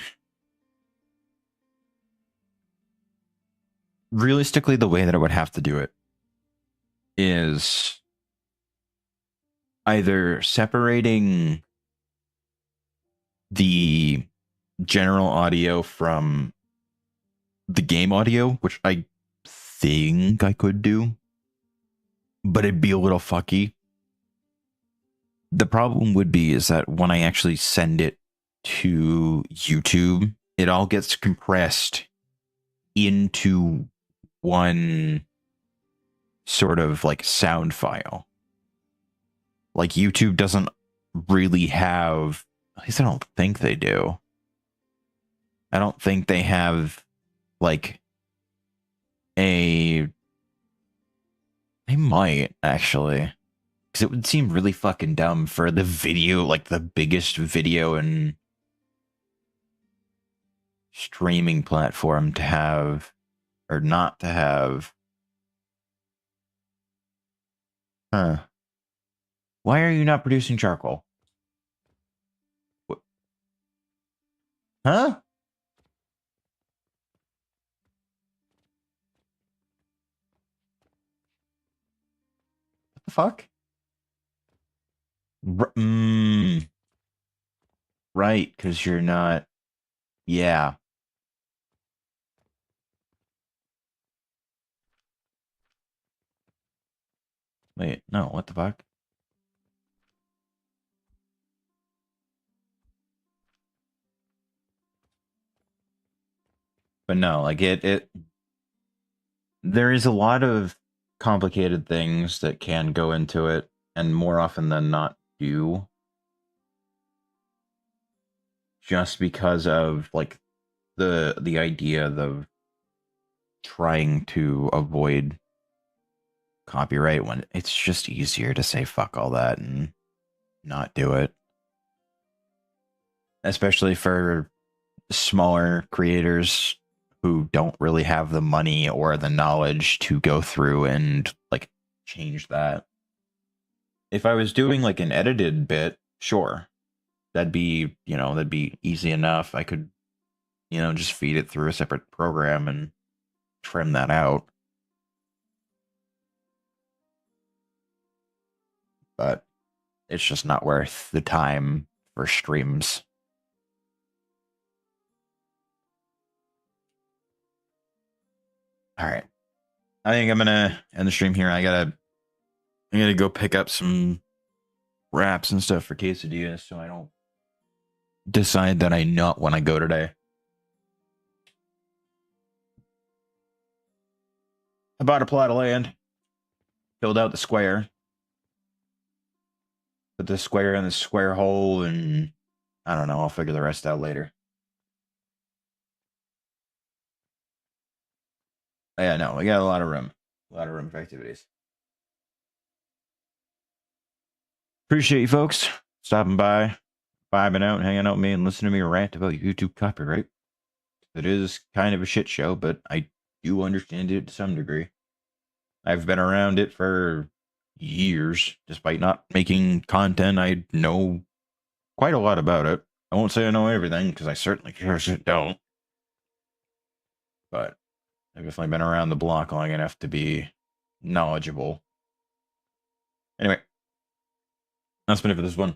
realistically, the way that I would have to do it is either separating the general audio from the game audio, which I think I could do, but it'd be a little fucky. The problem would be is that when I actually send it to YouTube, it all gets compressed into one sort of like sound file. Like YouTube doesn't really have, at least I don't think they do. I don't think they have like they might actually, because it would seem really fucking dumb for the video, like the biggest video and streaming platform to have or not to have. Huh. Why are you not producing charcoal? What? Huh? What the fuck? Right, because you're not. Yeah. Wait, no, what the fuck? But no, like it there is a lot of complicated things that can go into it, and more often than not do, just because of like the idea of trying to avoid copyright when it's just easier to say fuck all that and not do it. Especially for smaller creators who don't really have the money or the knowledge to go through and like change that. If I was doing like an edited bit, sure. That'd be easy enough. I could, just feed it through a separate program and trim that out. But it's just not worth the time for streams. All right. I think I'm gonna end the stream here. I gotta go pick up some wraps and stuff for quesadillas so I don't decide that I not want to go today. I bought a plot of land, filled out the square, put the square in the square hole, and I don't know. I'll figure the rest out later. Yeah, no, we got a lot of room for activities. Appreciate you folks stopping by, vibing out, hanging out with me, and listening to me rant about YouTube copyright. It is kind of a shit show, but I do understand it to some degree. I've been around it for years, despite not making content. I know quite a lot about it. I won't say I know everything, because I certainly don't. But I've definitely been around the block long enough to be knowledgeable. Anyway, that's been it for this one.